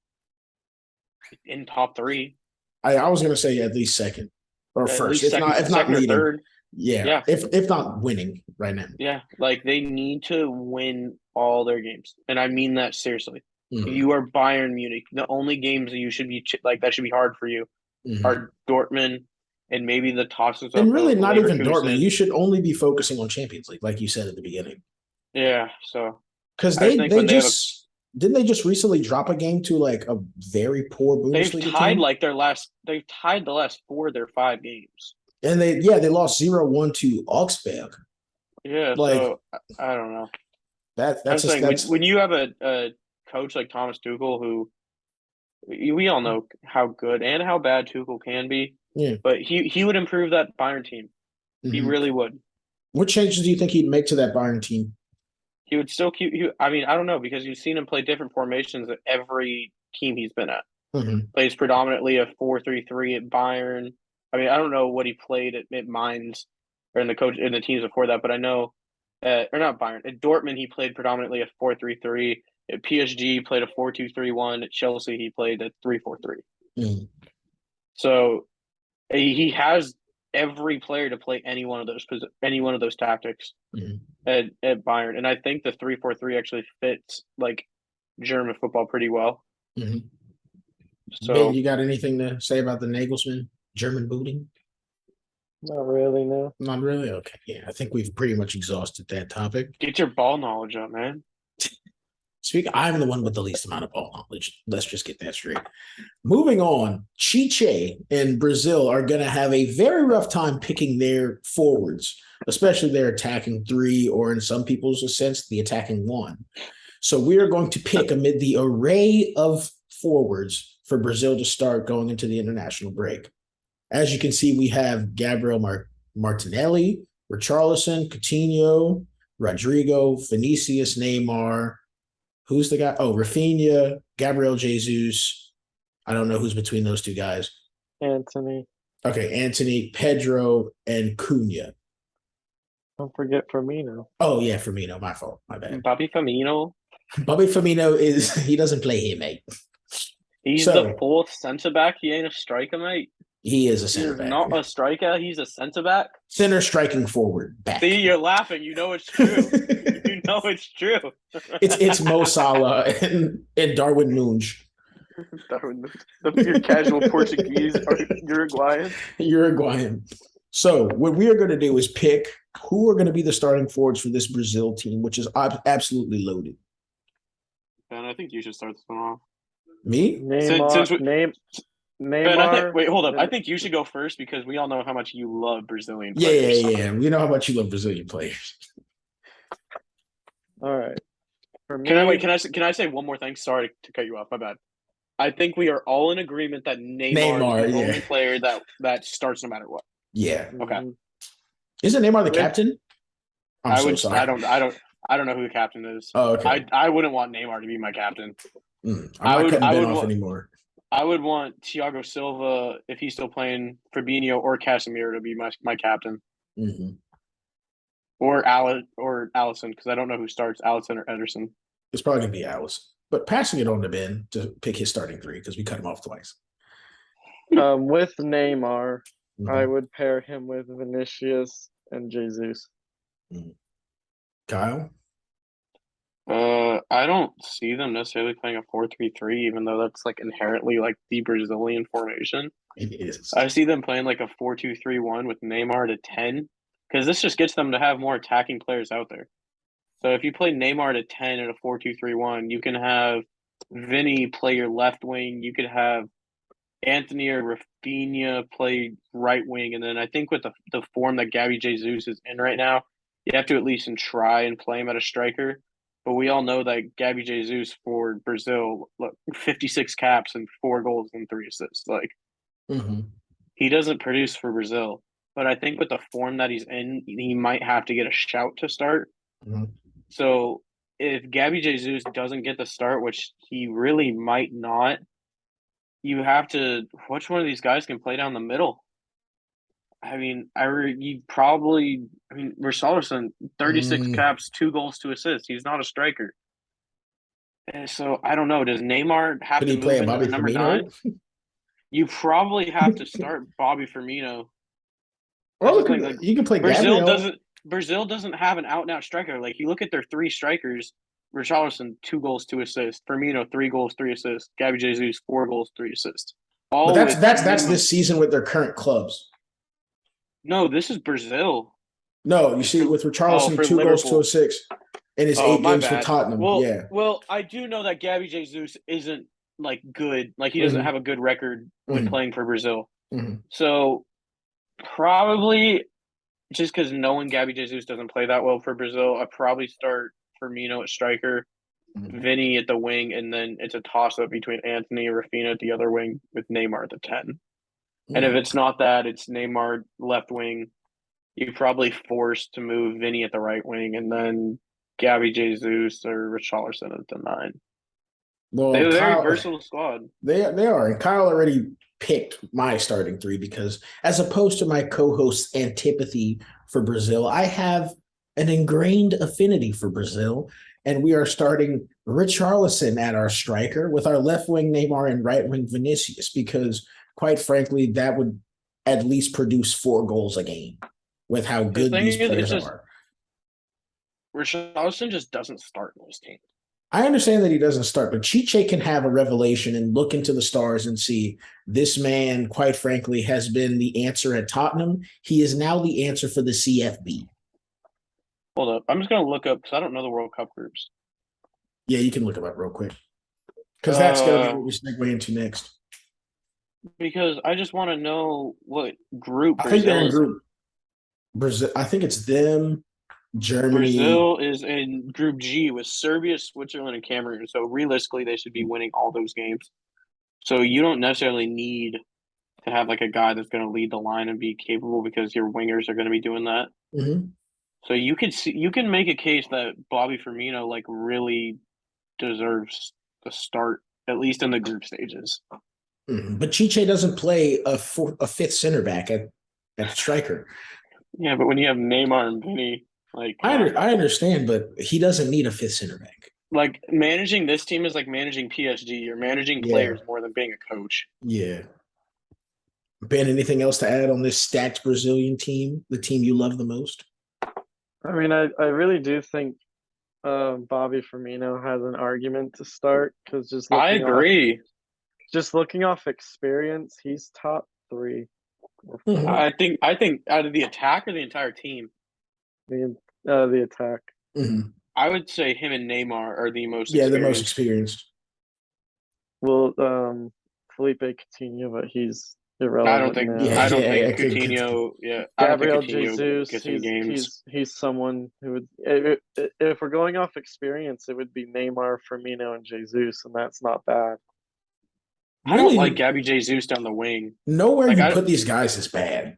In top 3. I was going to say at least second. or at first, least if second, not second or leading. third. Yeah. Yeah. If not winning right now. Yeah, like they need to win all their games, and I mean that seriously. Mhm. You are Bayern Munich. The only games that you should be like that should be hard for you Mhm. are Dortmund and maybe the tosses And up really, of not even Dortmund. Leverkusen. You should only be focusing on Champions League, like you said at the beginning. Yeah, so Because I just think when they have didn't they just recently drop a game to like a very poor they've Bundesliga tied team? like they've tied the last 4 of their 5 games. And they lost 0-1 to Augsburg. Yeah, Like so I don't know. that's I'm just saying that's when you have a coach like Thomas Tuchel, who we all know how good and how bad Tuchel can be, yeah. but he would improve that Bayern team. He Mhm. really would. What changes do you think he'd make to that Bayern team? He would still keep. I mean, I don't know because you've seen him play different formations at every team he's been at. Mhm. Plays predominantly a 4-3-3 at Bayern. I mean, I don't know what he played at Mainz or in the teams before that, but I know, or not Bayern. At Dortmund, he played predominantly a 4-3-3. At PSG, he played a 4-2-3-1. At Chelsea, he played a 3-4-3. Mhm. So he has every player to play any one of those tactics Mhm. at Bayern, and I think the 3-4-3 actually fits like German football pretty well. Mhm. Ben, So you got anything to say about the Nagelsmann German booting? Not really, no. Not really. Okay, yeah, I think we've pretty much exhausted that topic. get your ball knowledge up, man. I'm the one with the least amount of ball knowledge. Let's just get that straight. Moving on, Chiche and Brazil are going to have a very rough time picking their forwards, especially their attacking 3, or in some people's sense, the attacking 1. So we are going to pick amid the array of forwards for Brazil to start going into the international break. As you can see, we have Gabriel Martinelli, Richarlison, Coutinho, Rodrigo, Vinicius, Neymar. Who's the guy? Oh, Rafinha, Gabriel Jesus. I don't know who's between those two guys. Anthony. Okay, Anthony, Pedro, and Cunha. Don't forget Firmino. Oh, yeah, Firmino. My fault. My bad. Bobby Firmino, Bobby Firmino he doesn't play here, mate. he's So- the 4th centre back. He ain't a striker, mate. He is a He center is back. not a striker. He's a centre back. Center striking forward back. See, you're laughing. You know it's true. You know it's true. it's Mo Salah and Darwin Nunes. Your casual Portuguese or Uruguayan. Uruguayan. So what we are going to do is pick who are going to be the starting forwards for this Brazil team, which is absolutely loaded. Ben, I think you should start this one off. Me? Neymar. Ben, wait, hold up. I think you should go first because we all know how much you love Brazilian Yeah, players. yeah. We know how much you love Brazilian players. All right. For me, Can I say one more thing? Sorry to cut you off. My bad. I think we are all in agreement that Neymar is the only player that starts no matter what. Yeah. Okay. Isn't Neymar the captain? I'm so sorry. I don't know who the captain is. Oh, okay. I wouldn't want Neymar to be my captain. I'm not cutting Ben off anymore. I would want Thiago Silva, if he's still playing, Fabinho or Casemiro to be my captain. Mm-hmm. Or Allison, because I don't know who starts, Allison or Ederson. It's probably going to be Allison. But passing it on to Ben to pick his starting 3 because we cut him off twice. With Neymar, Mm-hmm. I would pair him with Vinicius and Jesus. Mm-hmm. Kyle? I don't see them necessarily playing a 4-3-3, even though that's like inherently like the Brazilian formation. It is. I see them playing like a 4-2-3-1 with Neymar to 10, because this just gets them to have more attacking players out there. So if you play Neymar to 10 in a 4-2-3-1, you can have Vinny play your left wing. You could have Anthony or Rafinha play right wing, and then I think with the form that Gabby Jesus is in right now, you have to at least try and play him at a striker. But we all know that Gabby Jesus for Brazil, 56 caps and 4 goals and 3 assists. Like, he doesn't produce for Brazil. But I think with the form that he's in, he might have to get a shout to start. Mm-hmm. So if Gabby Jesus doesn't get the start, which he really might not, you have to – which one of these guys can play down the middle? I mean, Richarlison, 36 caps, 2 goals, 2 assists. He's not a striker. And so I don't know. Does Neymar have to move into the number 9? You probably have to start Bobby Firmino That's Or the thing. Like you can play Brazil Gabriel. doesn't have an out and out striker. Like you look at their three strikers, Richarlison 2 goals, 2 assists, Firmino 3 goals, 3 assists, Gabby Jesus 4 goals, 3 assists. But All that's with that's that's minimum. this season with their current clubs. No, this is Brazil. No, you It's see, for with Richarlison, for 2 goals, two Liverpool. assists in his Oh, eight my games for bad. Tottenham. Yeah. Well, I do know that Gabby Jesus isn't like good. Like he doesn't Hmm. have a good record when Hmm. playing for Brazil. Hmm. So probably just because knowing Gabby Jesus doesn't play that well for Brazil, I probably start Firmino at striker, Hmm. Vinny at the wing, and then it's a toss up between Anthony and Rafinha at the other wing with Neymar at the 10. And if it's not that, it's Neymar left wing. You're probably forced to move Vinny at the right wing and then Gabby Jesus or Richarlison at the 9. They Well, have a very Kyle, versatile squad. they are, and Kyle already picked my starting three because, as opposed to my co-host's antipathy for Brazil, I have an ingrained affinity for Brazil, and we are starting Richarlison at our striker with our left wing Neymar and right wing Vinicius because, quite frankly, that would at least produce 4 goals a game with how The good thing these is, it's players just are. Richarlison just doesn't start in this team. I understand that he doesn't start, but Chiche can have a revelation and look into the stars and see this man, quite frankly, has been the answer at Tottenham. He is now the answer for the CFB. Hold up. I'm just going to look up because I don't know the World Cup groups. Yeah, you can look him up real quick because that's going to be what we segue into next. Because I just want to know what group I think they're Brazil in is in. group Brazil. I think it's them, Germany. Brazil is in Group G with Serbia, Switzerland, and Cameroon. So realistically, they should be winning all those games. So you don't necessarily need to have like a guy that's going to lead the line and be capable because your wingers are going to be doing that. Mhm. So you can make a case that Bobby Firmino like really deserves the start at least in the group stages. But Chiche doesn't play a fifth center back at striker. Yeah, but when you have Neymar and Vinny, like come I on. I understand, but he doesn't need a fifth center back. Like managing this team is like managing PSG. You're managing Yeah, players more than being a coach. yeah. Ben, anything else to add on this stacked Brazilian team, the team you love the most? I mean, I really do think Bobby Firmino has an argument to start because I agree. just looking off experience, he's top 3 or Mhm. 4. I think out of the attack or the entire team, The attack. Mhm. I would say him and Neymar are the most Yeah, the most experienced. experienced. Well, Felipe Coutinho, but he's I don't irrelevant think Yeah, now. I don't yeah, think I couldn't. Coutinho. Yeah, I don't think Gabriel Coutinho Jesus, gets any games. he's someone who would if we're going off experience, it would be Neymar, Firmino, and Jesus, and that's not bad. I don't like Really, Gabby Jesus down the wing. nowhere Like you put these guys is bad.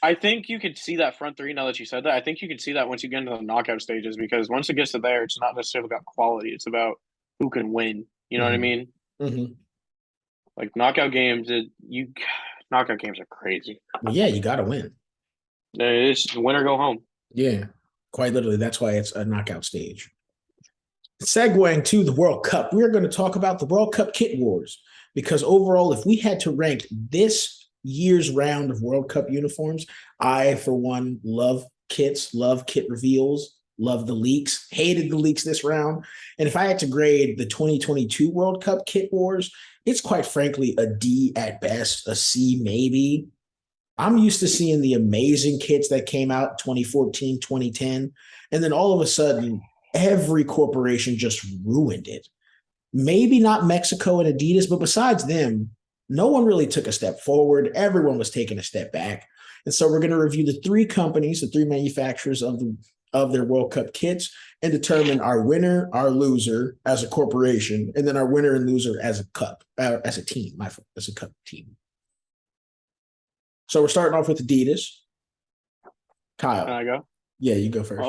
I think you could see that front three now that you said that. I think you could see that once you get into the knockout stages because once it gets to there, it's not necessarily about quality. It's about who can win. You know what I Mhm. mean? Mhm. Like knockout games, knockout games are crazy. Well, yeah, you got to win. It's win or go home. Yeah, quite literally. That's why it's a knockout stage. Segueing to the World Cup, we're going to talk about the World Cup kit wars because overall, if we had to rank this year's round of World Cup uniforms, I, for one, love kits, love kit reveals, love the leaks, hated the leaks this round. And if I had to grade the 2022 World Cup kit wars, it's quite frankly a D at best, a C maybe. I'm used to seeing the amazing kits that came out 2014, 2010. And then all of a sudden, every corporation just ruined it. Maybe not Mexico and Adidas, but besides them, no one really took a step forward. Everyone was taking a step back. And so we're going to review the 3 companies, the 3 manufacturers of their World Cup kits and determine our winner, our loser as a corporation, and then our winner and loser as a cup, as a team, as a cup team. So we're starting off with Adidas. Kyle. Can I go? Yeah, you go first.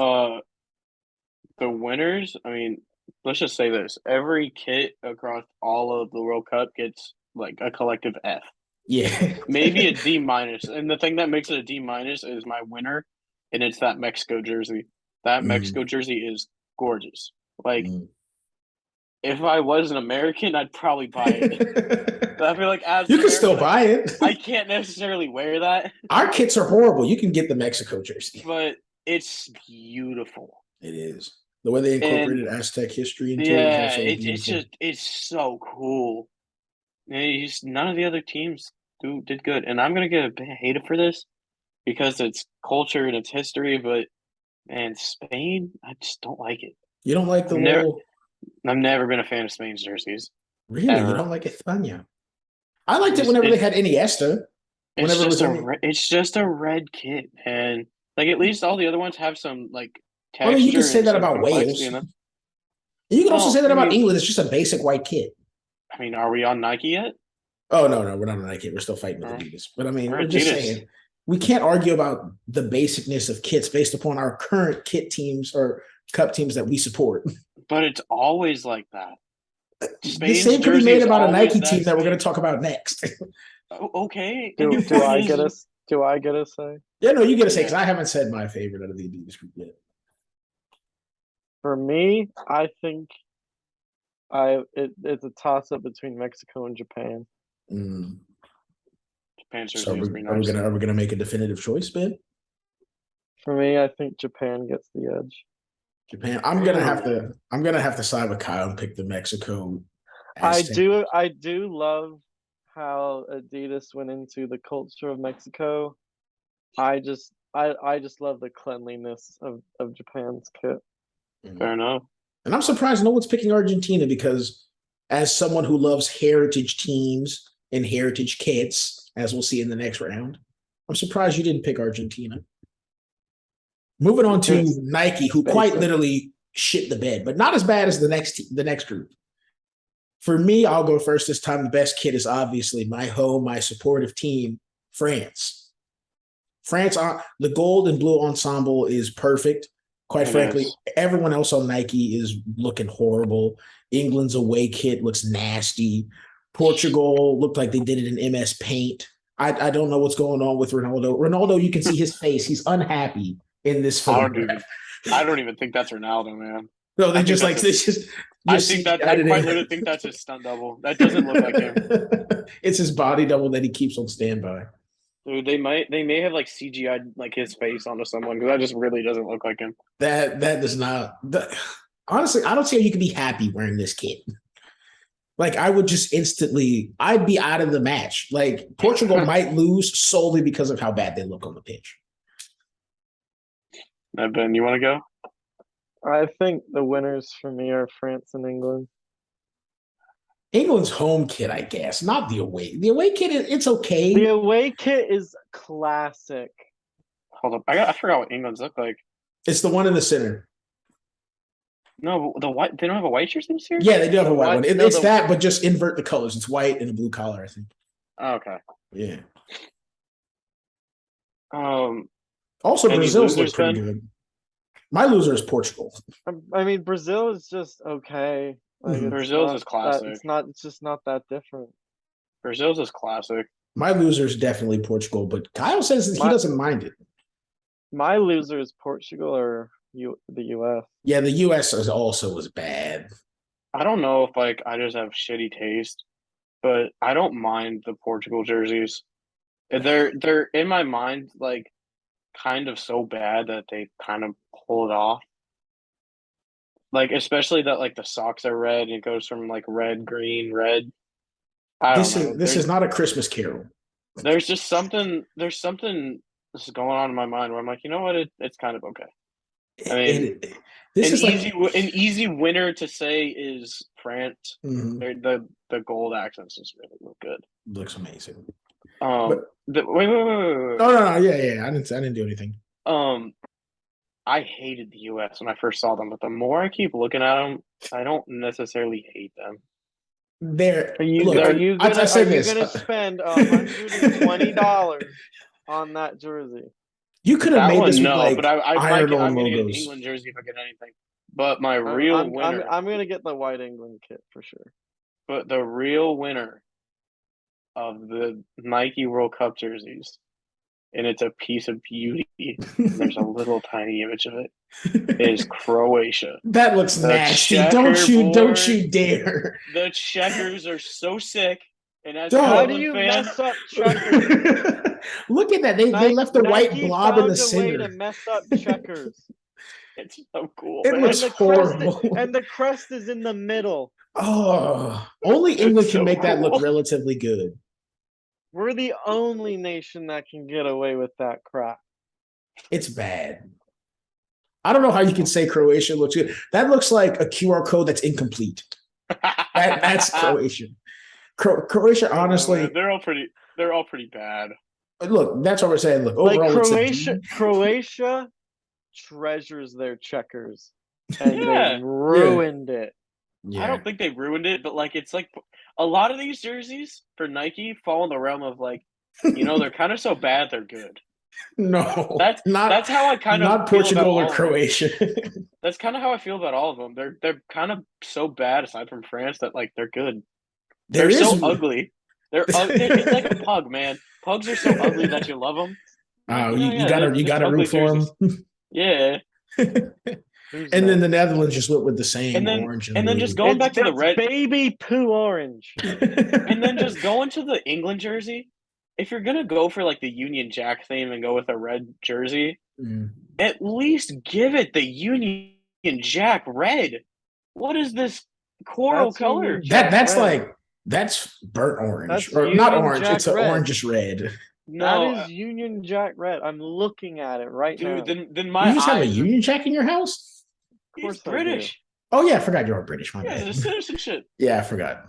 The winners, I mean, let's just say this. Every kit across all of the World Cup gets like a collective F. Yeah. Maybe a D minus. And the thing that makes it a D minus is my winner, and it's that Mexico jersey. That Mexico jersey is gorgeous. Like If I was an American, I'd probably buy it. But I feel like as You an can still American, buy it. I can't necessarily wear that, Our kits are horrible. You can get the Mexico jersey. but it's beautiful. It is. The way they And incorporated Aztec history into it is yeah, also it's beautiful. just it's so cool. And none of the other teams did good, and I'm gonna get hated for this because it's culture and it's history, but man, Spain, I just don't like it. You don't like the I've never, little I've never been a fan of Spain's jerseys. really? You Ever. don't like España? I liked it whenever they had Iniesta. Whenever it was It's just a red kit, and like at least all the other ones have some like I mean, you can texture say and that some about complexity Wales. in them. You can also Well, say that I about mean, England. It's just a basic white kit. are we on Nike yet? Oh no, we're not on Nike. We're still fighting with Oh. Adidas. But I mean, We're we're just Adidas. saying we can't argue about the basicness of kits based upon our current kit teams or cup teams that we support. But it's always like that. The Spain's same could be jersey made is about a always Nike that team that we're going to Spain. talk about next. Okay. Do And your do point I is, get a do I get a say? Yeah, no, you get to say because Yeah. I haven't said my favorite out of the Adidas group yet. For me, I think it's a toss up between Mexico and Japan. Mm. Japan's So jersey is pretty are we nice. gonna make a definitive choice, Ben? For me, I think Japan gets the edge. Japan. I'm gonna have to side with Kyle and pick the Mexico. I Aztec. do love how Adidas went into the culture of Mexico. I just love the cleanliness of Japan's kit. Fair enough. And I'm surprised no one's picking Argentina because, as someone who loves heritage teams and heritage kits, as we'll see in the next round, I'm surprised you didn't pick Argentina. Moving on to It's Nike, who quite basic. literally shit the bed, but not as bad as the next group. For me, I'll go first this time. The best kit is obviously my home, my supportive team, France. France, the gold and blue ensemble is perfect. Quite frankly, everyone else on Nike is looking horrible. England's away kit looks nasty. Portugal looked like they did it in MS Paint. I don't know what's going on with Ronaldo. Ronaldo, you can see his face. He's unhappy in this photograph. I don't even think that's Ronaldo, man. No, they just like this. I quite literally think that's his stunt double. That doesn't look like him. It's his body double that he keeps on standby. Dude, they may have like CGI'd like his face onto someone because that just really doesn't look like him. That does not. Honestly, I don't see how you can be happy wearing this kit. Like I would just I'd be out of the match. Like Portugal might lose solely because of how bad they look on the pitch. Ben, you want to go? I think the winners for me are France and England. England's home kit, I guess, not the away. The away kit, it's okay. The away kit is classic. Hold up, I forgot what England's look like. It's the one in the center. No, the white. They don't have a white jersey this year. Yeah, they do have a white one. It's that, but just invert the colors. It's white and a blue collar, I think. Oh, okay. Yeah. Also, Brazil's look pretty good. My loser is Portugal. I mean, Brazil is just okay. Like, Brazil's is classic. It's just not that different. Brazil's is classic. My loser is definitely Portugal, but Kyle says that he doesn't mind it. My loser is Portugal or the U.S. Yeah, the U.S. also was bad. I don't know if like I just have shitty taste, but I don't mind the Portugal jerseys. They're in my mind like kind of so bad that they kind of pull it off. Like especially that like the socks are red and it goes from like red, green, red. This is not a Christmas Carol. There's just something that's going on in my mind where I'm like, you know what, it's kind of okay. I mean, an easy winner to say is France. Mm-hmm. The gold accents just really look good. Looks amazing. Wait. No. Yeah. I didn't do anything. I hated the U.S. when I first saw them, but the more I keep looking at them, I don't necessarily hate them. Are you gonna spend $120 on that jersey? You could have made this with like but I'm gonna get an logos. England jersey if I get anything. But my real winner, I'm gonna get the white England kit for sure. But the real winner of the Nike World Cup jerseys and it's a piece of beauty. There's a little tiny image of it. It is Croatia. That looks The nasty. Don't you checkerboard. dare. The checkers are so sick. And as a Dog. How do Cleveland you fan, mess up checkers? Look at that. They left the white Nike blob in the found a way to center. mess up checkers. it's so cool, It man. looks horrible. And the crest is in the middle. Oh, only England can so make that look cool. relatively good. We're the only nation that can get away with that crap. It's bad. I don't know how you can say Croatia looks good. That looks like a QR code that's incomplete. That's Croatian. Croatia, honestly, they're all pretty bad. look, that's what we're saying. Look, Like overall, Croatia treasures their checkers, and Yeah. they ruined it. yeah. I don't think they ruined it, but like it's like a lot of these jerseys for Nike fall in the realm of like, they're kind of so bad they're good. No, That's how I kind of not feel Portugal about or all of them. Croatia. That's kind of how I feel about all of them. They're kind of so bad aside from France that like they're good. They're so ugly. It's like a pug, man. Pugs are so ugly that you love them. Oh, you gotta root for them. Yeah. And then the Netherlands just went with the same orange and then blue. just going back to the red, baby poo orange. and then just going to the England jersey. If you're gonna go for like the Union Jack theme and go with a red jersey, at least give it the Union Jack red. What is this coral color? That's burnt orange, That's or not Union orange. Jack It's an red. orangish red. No, that is Union Jack red. I'm looking at it right now. dude. Then my You just have a eyes. Union Jack in your house? Of course He's I British. Oh yeah, I forgot you're British. My Yeah, bad. the citizen shit. Yeah, I forgot.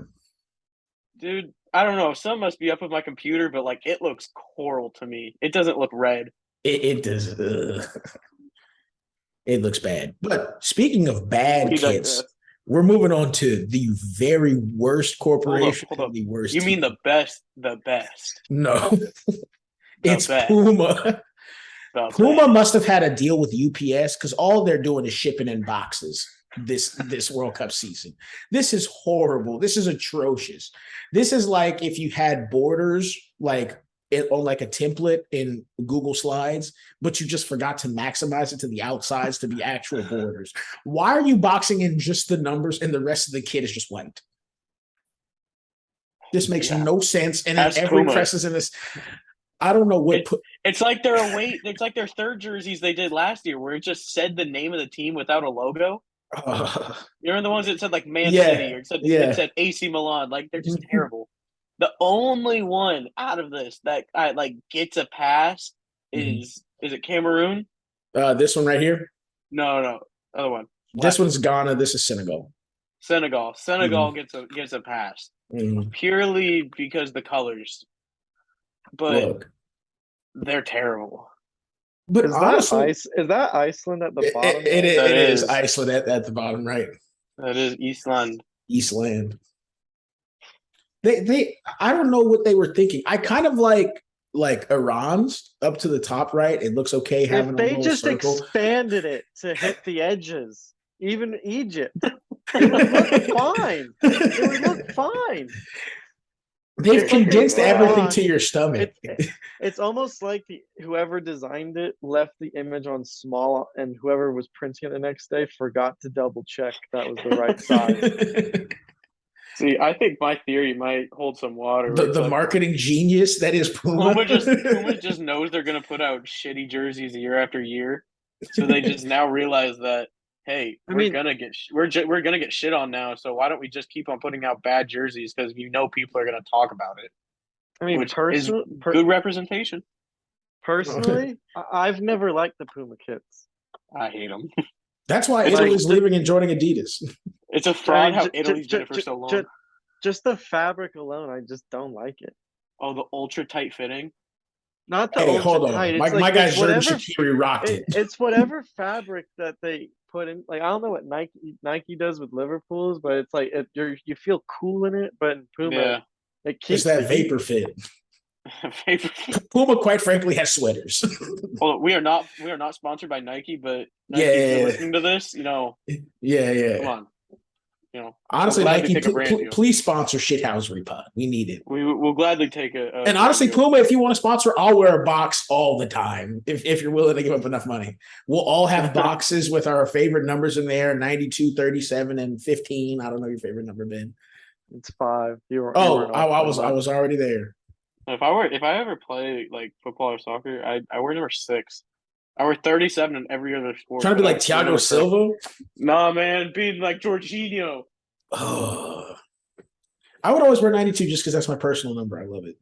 Dude, I don't know. Some must be up with my computer, but like it looks coral to me. It doesn't look red. It does. It looks bad. But speaking of bad We kits, digress. we're moving on to the very worst corporation. Hold up. The worst. You mean team. the best? The best. No. The It's best. Puma. The Puma best. must have had a deal with UPS because all they're doing is shipping in boxes this World Cup season. This is horrible. This is atrocious. This is like if you had borders like on like a template in Google Slides, but you just forgot to maximize it to the outsides to be actual borders. Why are you boxing in just the numbers and the rest of the kit is just white? This makes no sense. And then every press is in this. I don't know what. It's like their away. It's like their third jerseys they did last year, where it just said the name of the team without a logo. You remember the ones that said like Man City or it said AC Milan? Like they're just terrible. The only one out of this that like gets a pass is it Cameroon? This one right here. No, other one. This one's Ghana. This is Senegal. Senegal gets a pass purely because the colors. But they're terrible. But is honestly, that Iceland at the bottom? It is Iceland at the bottom right. That is Eastland. They I don't know what they were thinking. I kind of like Iran's up to the top right. It looks okay having if they a little just circle. expanded it to hit the edges. Even Egypt, it would look fine. It would look fine. They've condensed everything to your stomach. It's almost like whoever designed it left the image on small, and whoever was printing it the next day forgot to double check that was the right size. See, I think my theory might hold some water. The marketing genius that is Puma. Puma just knows they're going to put out shitty jerseys year after year, so they just now realize that hey, we're gonna get shit on now. So why don't we just keep on putting out bad jerseys because people are gonna talk about it. I mean, which is good representation. Personally, I've never liked the Puma kits. I hate them. That's why Italy's leaving and joining Adidas. It's a fraud how Italy's been it for so long. Just the fabric alone, I just don't like it. Oh, the ultra tight fitting. Not the ultra hold on. tight. My guy Jordan Shaqiri rocked it. It's whatever fabric that they put in. Like I don't know what Nike does with Liverpool's, but it's like you feel cool in it. But in Puma, it keeps that vapor fit. Puma, quite frankly, has sweaters. Well, we are not sponsored by Nike, but Nike, if you're listening to this, yeah. Come on, Honestly, we'll gladly Nike, take a brand deal. please sponsor Shithousery Pod. We need it. We'll gladly take and honestly, Puma, if you want to sponsor, I'll wear a box all the time if you're willing to give up enough money. We'll all have boxes with our favorite numbers in there: 92, 37, and 15. I don't know your favorite number, Ben. It's 5. I was already there. If I ever play like football or soccer, I wear number 6. I wear 37 in every other sport. Trying to be like Thiago Silva? Nah, man, being like Jorginho. Oh. I would always wear 92 just because that's my personal number. I love it.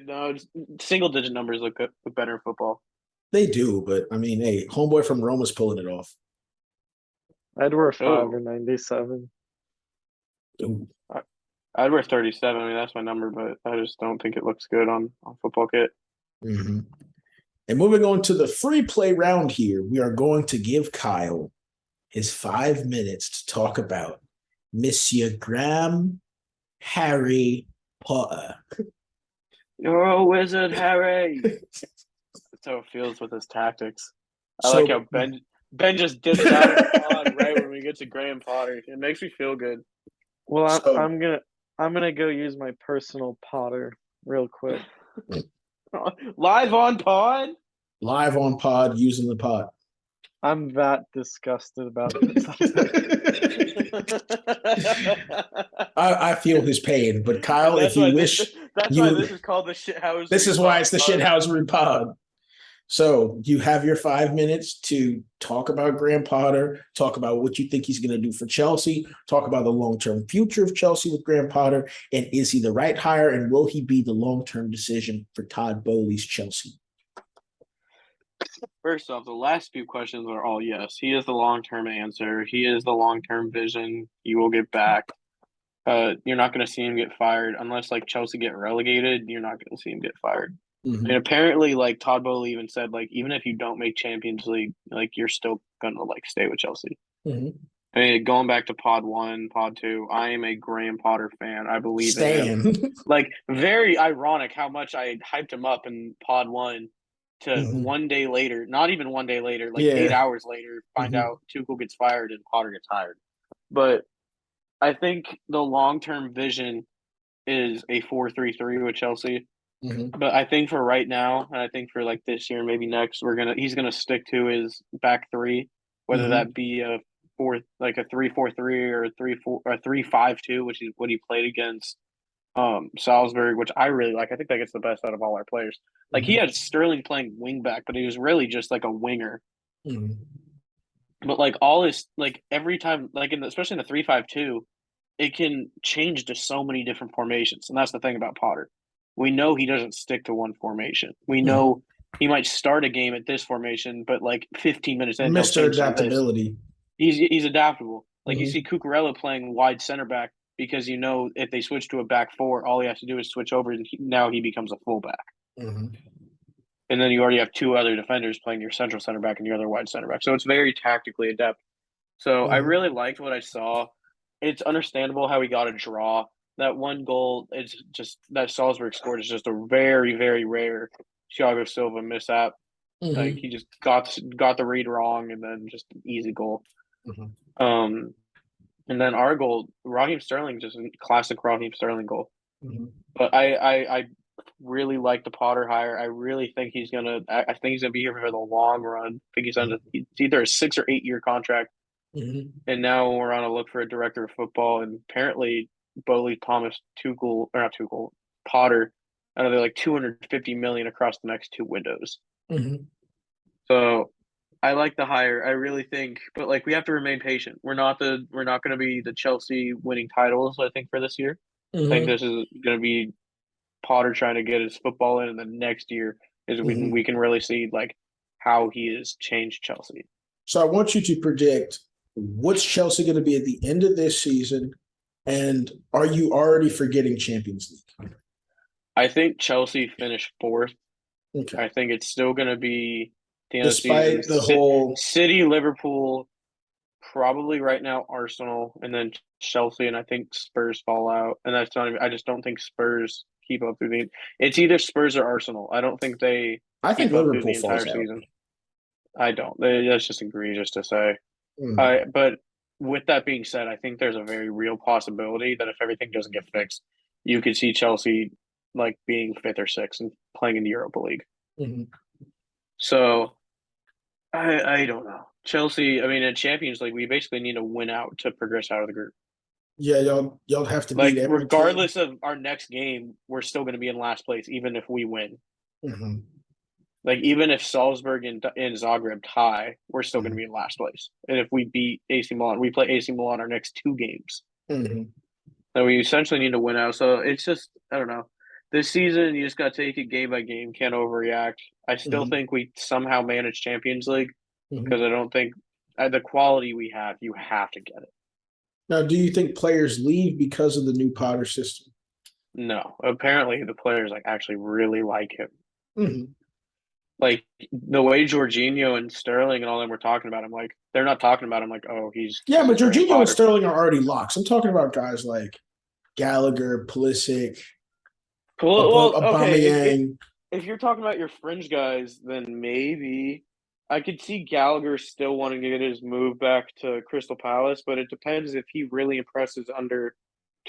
No, single-digit numbers look better in football. They do, but I mean, hey, homeboy from Roma's pulling it off. I'd wear 5 or 97. Ooh. I'd wear 37. I mean, that's my number, but I just don't think it looks good on football kit. Mm-hmm. And moving on to the free play round here, we are going to give Kyle his 5 minutes to talk about Monsieur Graham Harry Potter. You're a wizard, Harry. That's how it feels with his tactics. I like how Ben just dips out of the pod right when we get to Graham Potter. It makes me feel good. Well, I'm gonna go use my personal Potter real quick. Live on pod? Live on pod, using the pod. I'm that disgusted about this. I feel his pain, but Kyle, if you wish, that's why this is called the shithousery. This is why it's the shithousery pod. So you have your 5 minutes to talk about Graham Potter, talk about what you think he's going to do for Chelsea, talk about the long-term future of Chelsea with Graham Potter, and is he the right hire, and will he be the long-term decision for Todd Bowley's Chelsea? First off, the last few questions are all yes. He is the long-term answer. He is the long-term vision. He will get back. You're not going to see him get fired unless like Chelsea get relegated. You're not going to see him get fired. Mm-hmm. And apparently, like Todd Bowley even said, like even if you don't make Champions League, like you're still gonna like stay with Chelsea. Mm-hmm. I mean, going back to Pod 1, Pod 2, I am a Graham Potter fan. I believe in him. Like very ironic how much I hyped him up in Pod 1 to one day later, not even one day later, like 8 hours later, find out Tuchel gets fired and Potter gets hired. But I think the long-term vision is a 4-3-3 with Chelsea. Mm-hmm. But I think for right now, and I think for like this year, maybe next, he's gonna stick to his back three, whether that be a 3-4-3 or a 3-5-2, which is what he played against Salzburg, which I really like. I think that gets the best out of all our players. Like he had Sterling playing wing back, but he was really just like a winger. Mm-hmm. But like all his like every time, like especially in the 3-5-2, it can change to so many different formations, and that's the thing about Potter. We know he doesn't stick to one formation. We know he might start a game at this formation, but like 15 minutes in, Mr. Adaptability. He's adaptable. Like you see Cucurella playing wide center back because you know if they switch to a back four, all he has to do is switch over, and now he becomes a fullback. Mm-hmm. And then you already have 2 other defenders playing your central center back and your other wide center back. So it's very tactically adept. So I really liked what I saw. It's understandable how he got a draw. That one goal, it's just that Salzburg scored is just a very, very rare Thiago Silva mishap. Like he just got the read wrong and then just an easy goal. And then our goal, Raheem Sterling, just a classic Raheem Sterling goal. But I really like the Potter hire. I really think he's gonna. I think he's gonna be here for the long run. I think it's either a 6 or 8 year contract. And now we're on a look for a director of football, and apparently Bowley promised Potter another like $250 million across the next 2 windows. So I like the hire. I really think, but like we have to remain patient. We're not going to be the Chelsea winning titles. I think for this year, I think this is going to be Potter trying to get his football in, and then next year is when we can really see like how he has changed Chelsea. So I want you to predict what's Chelsea going to be at the end of this season. And are you already forgetting Champions League? I think Chelsea finished 4th. Okay. I think it's still going to be the end despite of the season. The whole City, Liverpool, probably right now Arsenal, and then Chelsea, and I think Spurs fall out. And that's not. I just don't think Spurs keep up through the. It's either Spurs or Arsenal. I don't think they. I think keep Liverpool up through the entire falls out. season. I don't. That's just egregious to say. But with that being said, I think there's a very real possibility that if everything doesn't get fixed, you could see Chelsea like being fifth or sixth and playing in the Europa League. Mm-hmm. So I don't know. Chelsea, I mean, in Champions League, we basically need to win out to progress out of the group. Yeah, y'all have to Like, beat every regardless of our next game, we're still going to be in last place, even if we win. Mm-hmm. Like, even if Salzburg and Zagreb tie, we're still going to be in last place. And if we beat AC Milan, we play AC Milan our next 2 games. Mm-hmm. So we essentially need to win out. So it's just, I don't know. This season, you just got to take it game by game. Can't overreact. I still think we somehow manage Champions League because I don't think the quality we have, you have to get it. Now, do you think players leave because of the new Potter system? No. Apparently, the players like actually really like him. Mm-hmm. Like the way Jorginho and Sterling and all them were talking about him, like they're not talking about him like, oh, he's but Jorginho and Sterling are already locks. I'm talking about guys like Gallagher, Pulisic, Aubameyang. If you're talking about your fringe guys, then maybe I could see Gallagher still wanting to get his move back to Crystal Palace, but it depends if he really impresses under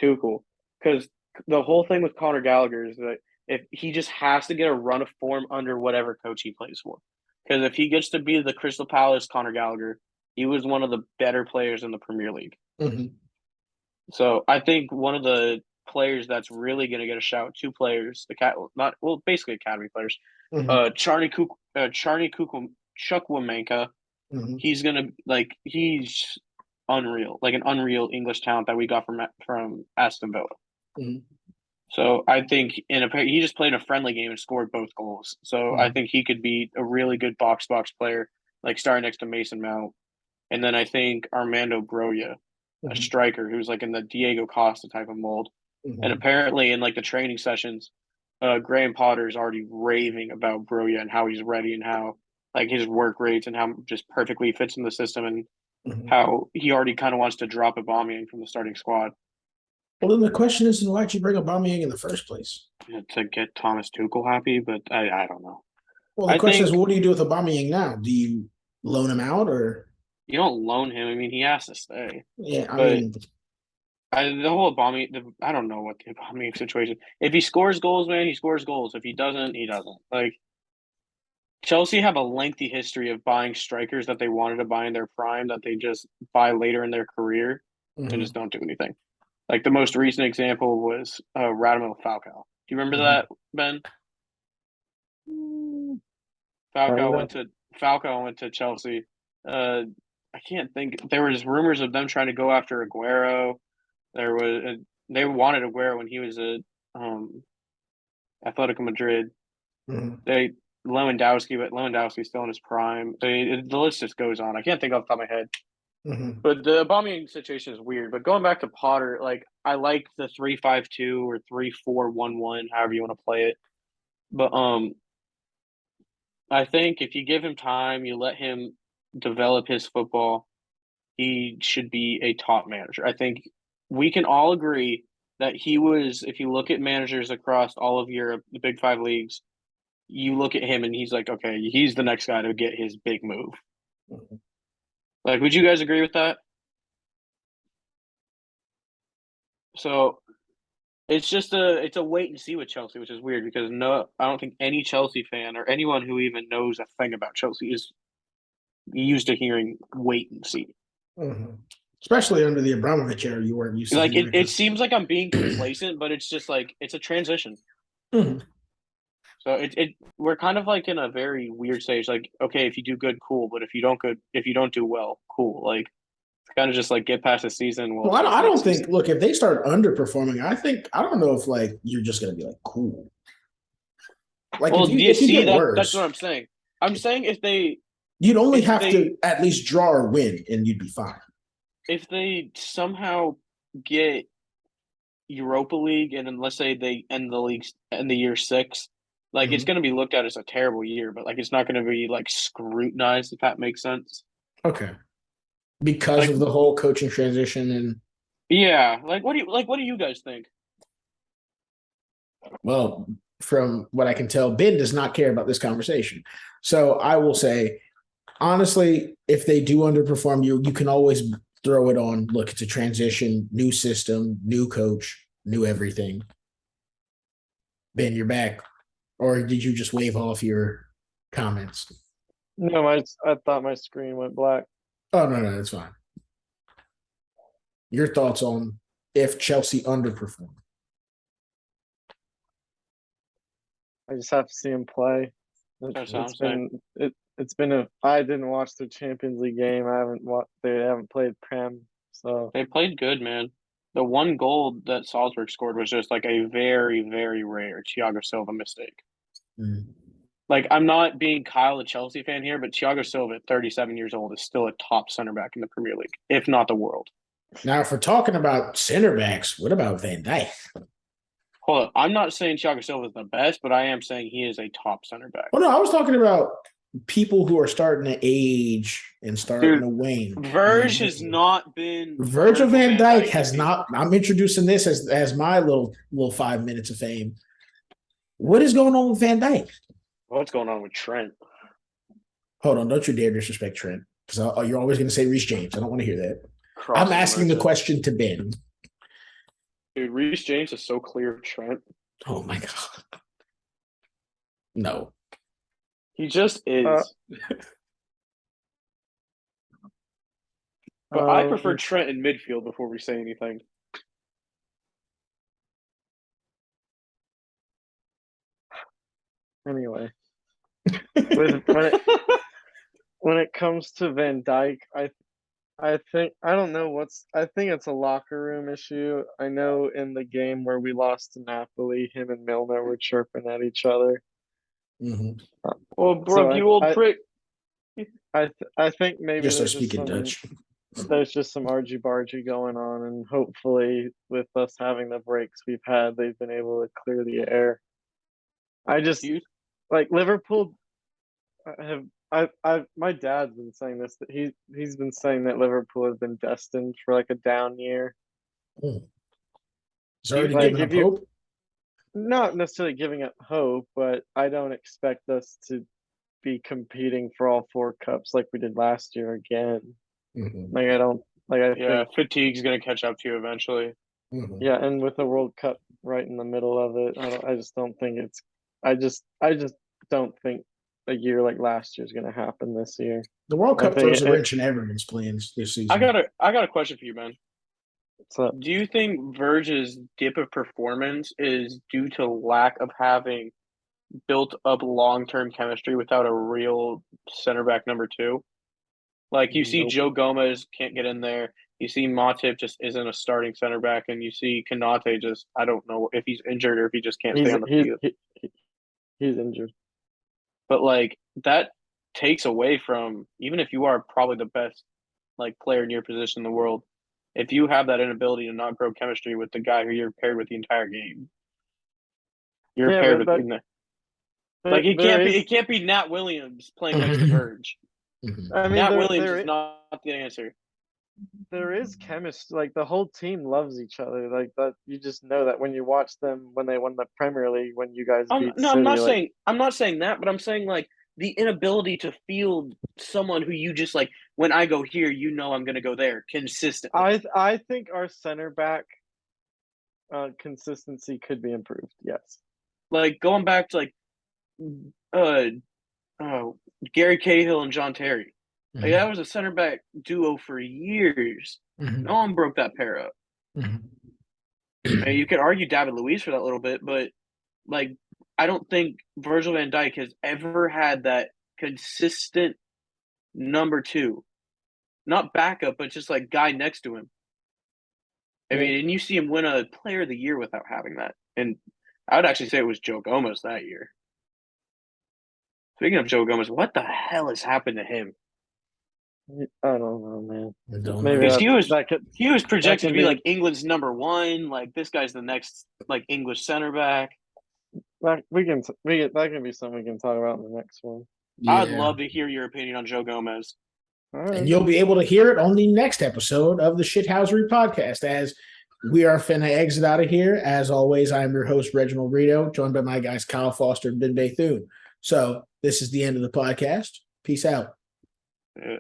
Tuchel. Because the whole thing with Conor Gallagher is that if he just has to get a run of form under whatever coach he plays for. Because if he gets to be the Crystal Palace Conor Gallagher, he was one of the better players in the Premier League. Mm-hmm. So I think one of the players that's really going to get a shout, 2 players, basically academy players, Chukwuemeka. Mm-hmm. He's gonna he's unreal, like an unreal English talent that we got from Aston Villa. Mm-hmm. So I think he just played a friendly game and scored both goals. So I think he could be a really good box player, like starting next to Mason Mount. And then I think Armando Broja, a striker who's like in the Diego Costa type of mold. And apparently in like the training sessions, Graham Potter's already raving about Broja and how he's ready and how like his work rates and how just perfectly fits in the system and how he already kind of wants to drop Aubameyang from the starting squad. Well, then the question is, why'd you bring Aubameyang in the first place? To get Thomas Tuchel happy, but I don't know. Well, the question is, what do you do with Aubameyang now? Do you loan him out or? You don't loan him. I mean, he has to stay. Yeah, the whole Aubameyang, I don't know what the Aubameyang situation. If he scores goals, man, he scores goals. If he doesn't, he doesn't. Like, Chelsea have a lengthy history of buying strikers that they wanted to buy in their prime that they just buy later in their career and just don't do anything. Like the most recent example was Radamel Falcao. Do you remember that, Ben? Falcao went to Chelsea. I can't think. There was rumors of them trying to go after Aguero. They wanted Aguero when he was at Atletico Madrid. Lewandowski's still in his prime. The list just goes on. I can't think off the top of my head. But the Aubameyang situation is weird. But going back to Potter, like I like the 3-5-2 or 3-4-1-1, however you want to play it. But I think if you give him time, you let him develop his football, he should be a top manager. I think we can all agree that he was, if you look at managers across all of Europe, the Big 5 leagues, you look at him and he's like, okay, he's the next guy to get his big move. Like, would you guys agree with that? So it's just it's a wait and see with Chelsea, which is weird because I don't think any Chelsea fan or anyone who even knows a thing about Chelsea is used to hearing wait and see. Especially under the Abramovich era, you weren't used to. Like it seems like I'm being complacent, but it's just like it's a transition. So we're kind of like in a very weird stage. Like, okay, if you do good, cool. But if you don't do well, cool. Like, it's kind of just like get past the season. Well, I don't think. Look, if they start underperforming, I don't know if like you're just gonna be like cool. Like, well, if you get worse, that's what I'm saying. I'm saying you'd only have to at least draw or win, and you'd be fine. If they somehow get Europa League, and then let's say they end the league in the year 6. Like, it's going to be looked at as a terrible year, but, like, it's not going to be, like, scrutinized, if that makes sense. Okay. Because of the whole coaching transition and... Yeah. Like, what do you guys think? Well, from what I can tell, Ben does not care about this conversation. So I will say, honestly, if they do underperform, you can always throw it on. Look, it's a transition, new system, new coach, new everything. Ben, you're back. Or did you just wave off your comments? No, I thought my screen went black. Oh, no, that's fine. Your thoughts on if Chelsea underperformed? I just have to see him play. That's what I'm saying. It's been I didn't watch the Champions League game. They haven't played Prem, so They played good, man. The one goal that Salzburg scored was just like a very, very rare Thiago Silva mistake. Mm. Like, I'm not being Kyle, a Chelsea fan here, but Thiago Silva at 37 years old is still a top center back in the Premier League, if not the world. Now, if we're talking about center backs, what about Van Dijk? Hold up. I'm not saying Thiago Silva is the best, but I am saying he is a top center back. Well, no, I was talking about people who are starting to age and starting to wane. Verge has not been. Virgil van Dijk has not. I'm introducing this as my little 5 minutes of fame. What is going on with Van Dijk? What's going on with Trent? Hold on, don't you dare disrespect Trent, because you're always going to say Reece James. I don't want to hear that. I'm asking the question to Ben. Dude, Reece James is so clear of Trent. Oh my god. No. He just is. But I prefer Trent in midfield before we say anything. Anyway, when it comes to Van Dijk, I think it's a locker room issue. I know in the game where we lost to Napoli, him and Milner were chirping at each other. Mm-hmm. Well, bro, you old prick. I think maybe Just start speaking Dutch. There's just some argy-bargy going on, and hopefully with us having the breaks we've had, they've been able to clear the air. I just like Liverpool my dad's been saying this, that he's been saying that Liverpool has been destined for like a down year. He's already giving up hope? Not necessarily giving up hope, but I don't expect us to be competing for all 4 cups like we did last year again. Mm-hmm. Like I don't like I think fatigue's gonna catch up to you eventually. Mm-hmm. Yeah, and with the World Cup right in the middle of it, I just don't think it's. I just don't think a year like last year is going to happen this year. The World Cup throws a wrench in everyone's plans this season. I got a question for you, man. What's up? Do you think Verge's dip of performance is due to lack of having built up long-term chemistry without a real center back number 2? Like, you see Joe Gomez can't get in there. You see Matip just isn't a starting center back, and you see Konate just, I don't know if he's injured or if he just can't stay on the field. He's injured. But, like, that takes away from, even if you are probably the best, like, player in your position in the world, if you have that inability to not grow chemistry with the guy who you're paired with the entire game, you're paired with him. Like, it can't be Nat Williams playing next to Verge. Mm-hmm. I mean, Nat Williams is not the answer. There is chemistry. Like, the whole team loves each other. Like, that, you just know that when you watch them when they won the Premier League, when you guys beat City. I'm not saying that, but I'm saying, like, the inability to field someone who you just, like, when I go here, you know I'm going to go there consistently. I think our center back consistency could be improved. Yes. Like, going back to, like, Gary Cahill and John Terry. Like, that was a center back duo for years. Mm-hmm. No one broke that pair up. Mm-hmm. I mean, you could argue David Luiz for that little bit, but, like, I don't think Virgil van Dijk has ever had that consistent number 2. Not backup, but just, like, guy next to him. I mean, and you see him win a Player of the Year without having that. And I would actually say it was Joe Gomez that year. Speaking of Joe Gomez, what the hell has happened to him? I don't know, man. Maybe he was projected to be like England's number 1. Like, this guy's the next, like, English center back. That can be something we can talk about in the next one. Yeah. I'd love to hear your opinion on Joe Gomez. Right. And you'll be able to hear it on the next episode of the Shithousery podcast as we are finna exit out of here. As always, I am your host, Reginald Rito, joined by my guys, Kyle Foster and Ben Bethune. So this is the end of the podcast. Peace out. Yeah.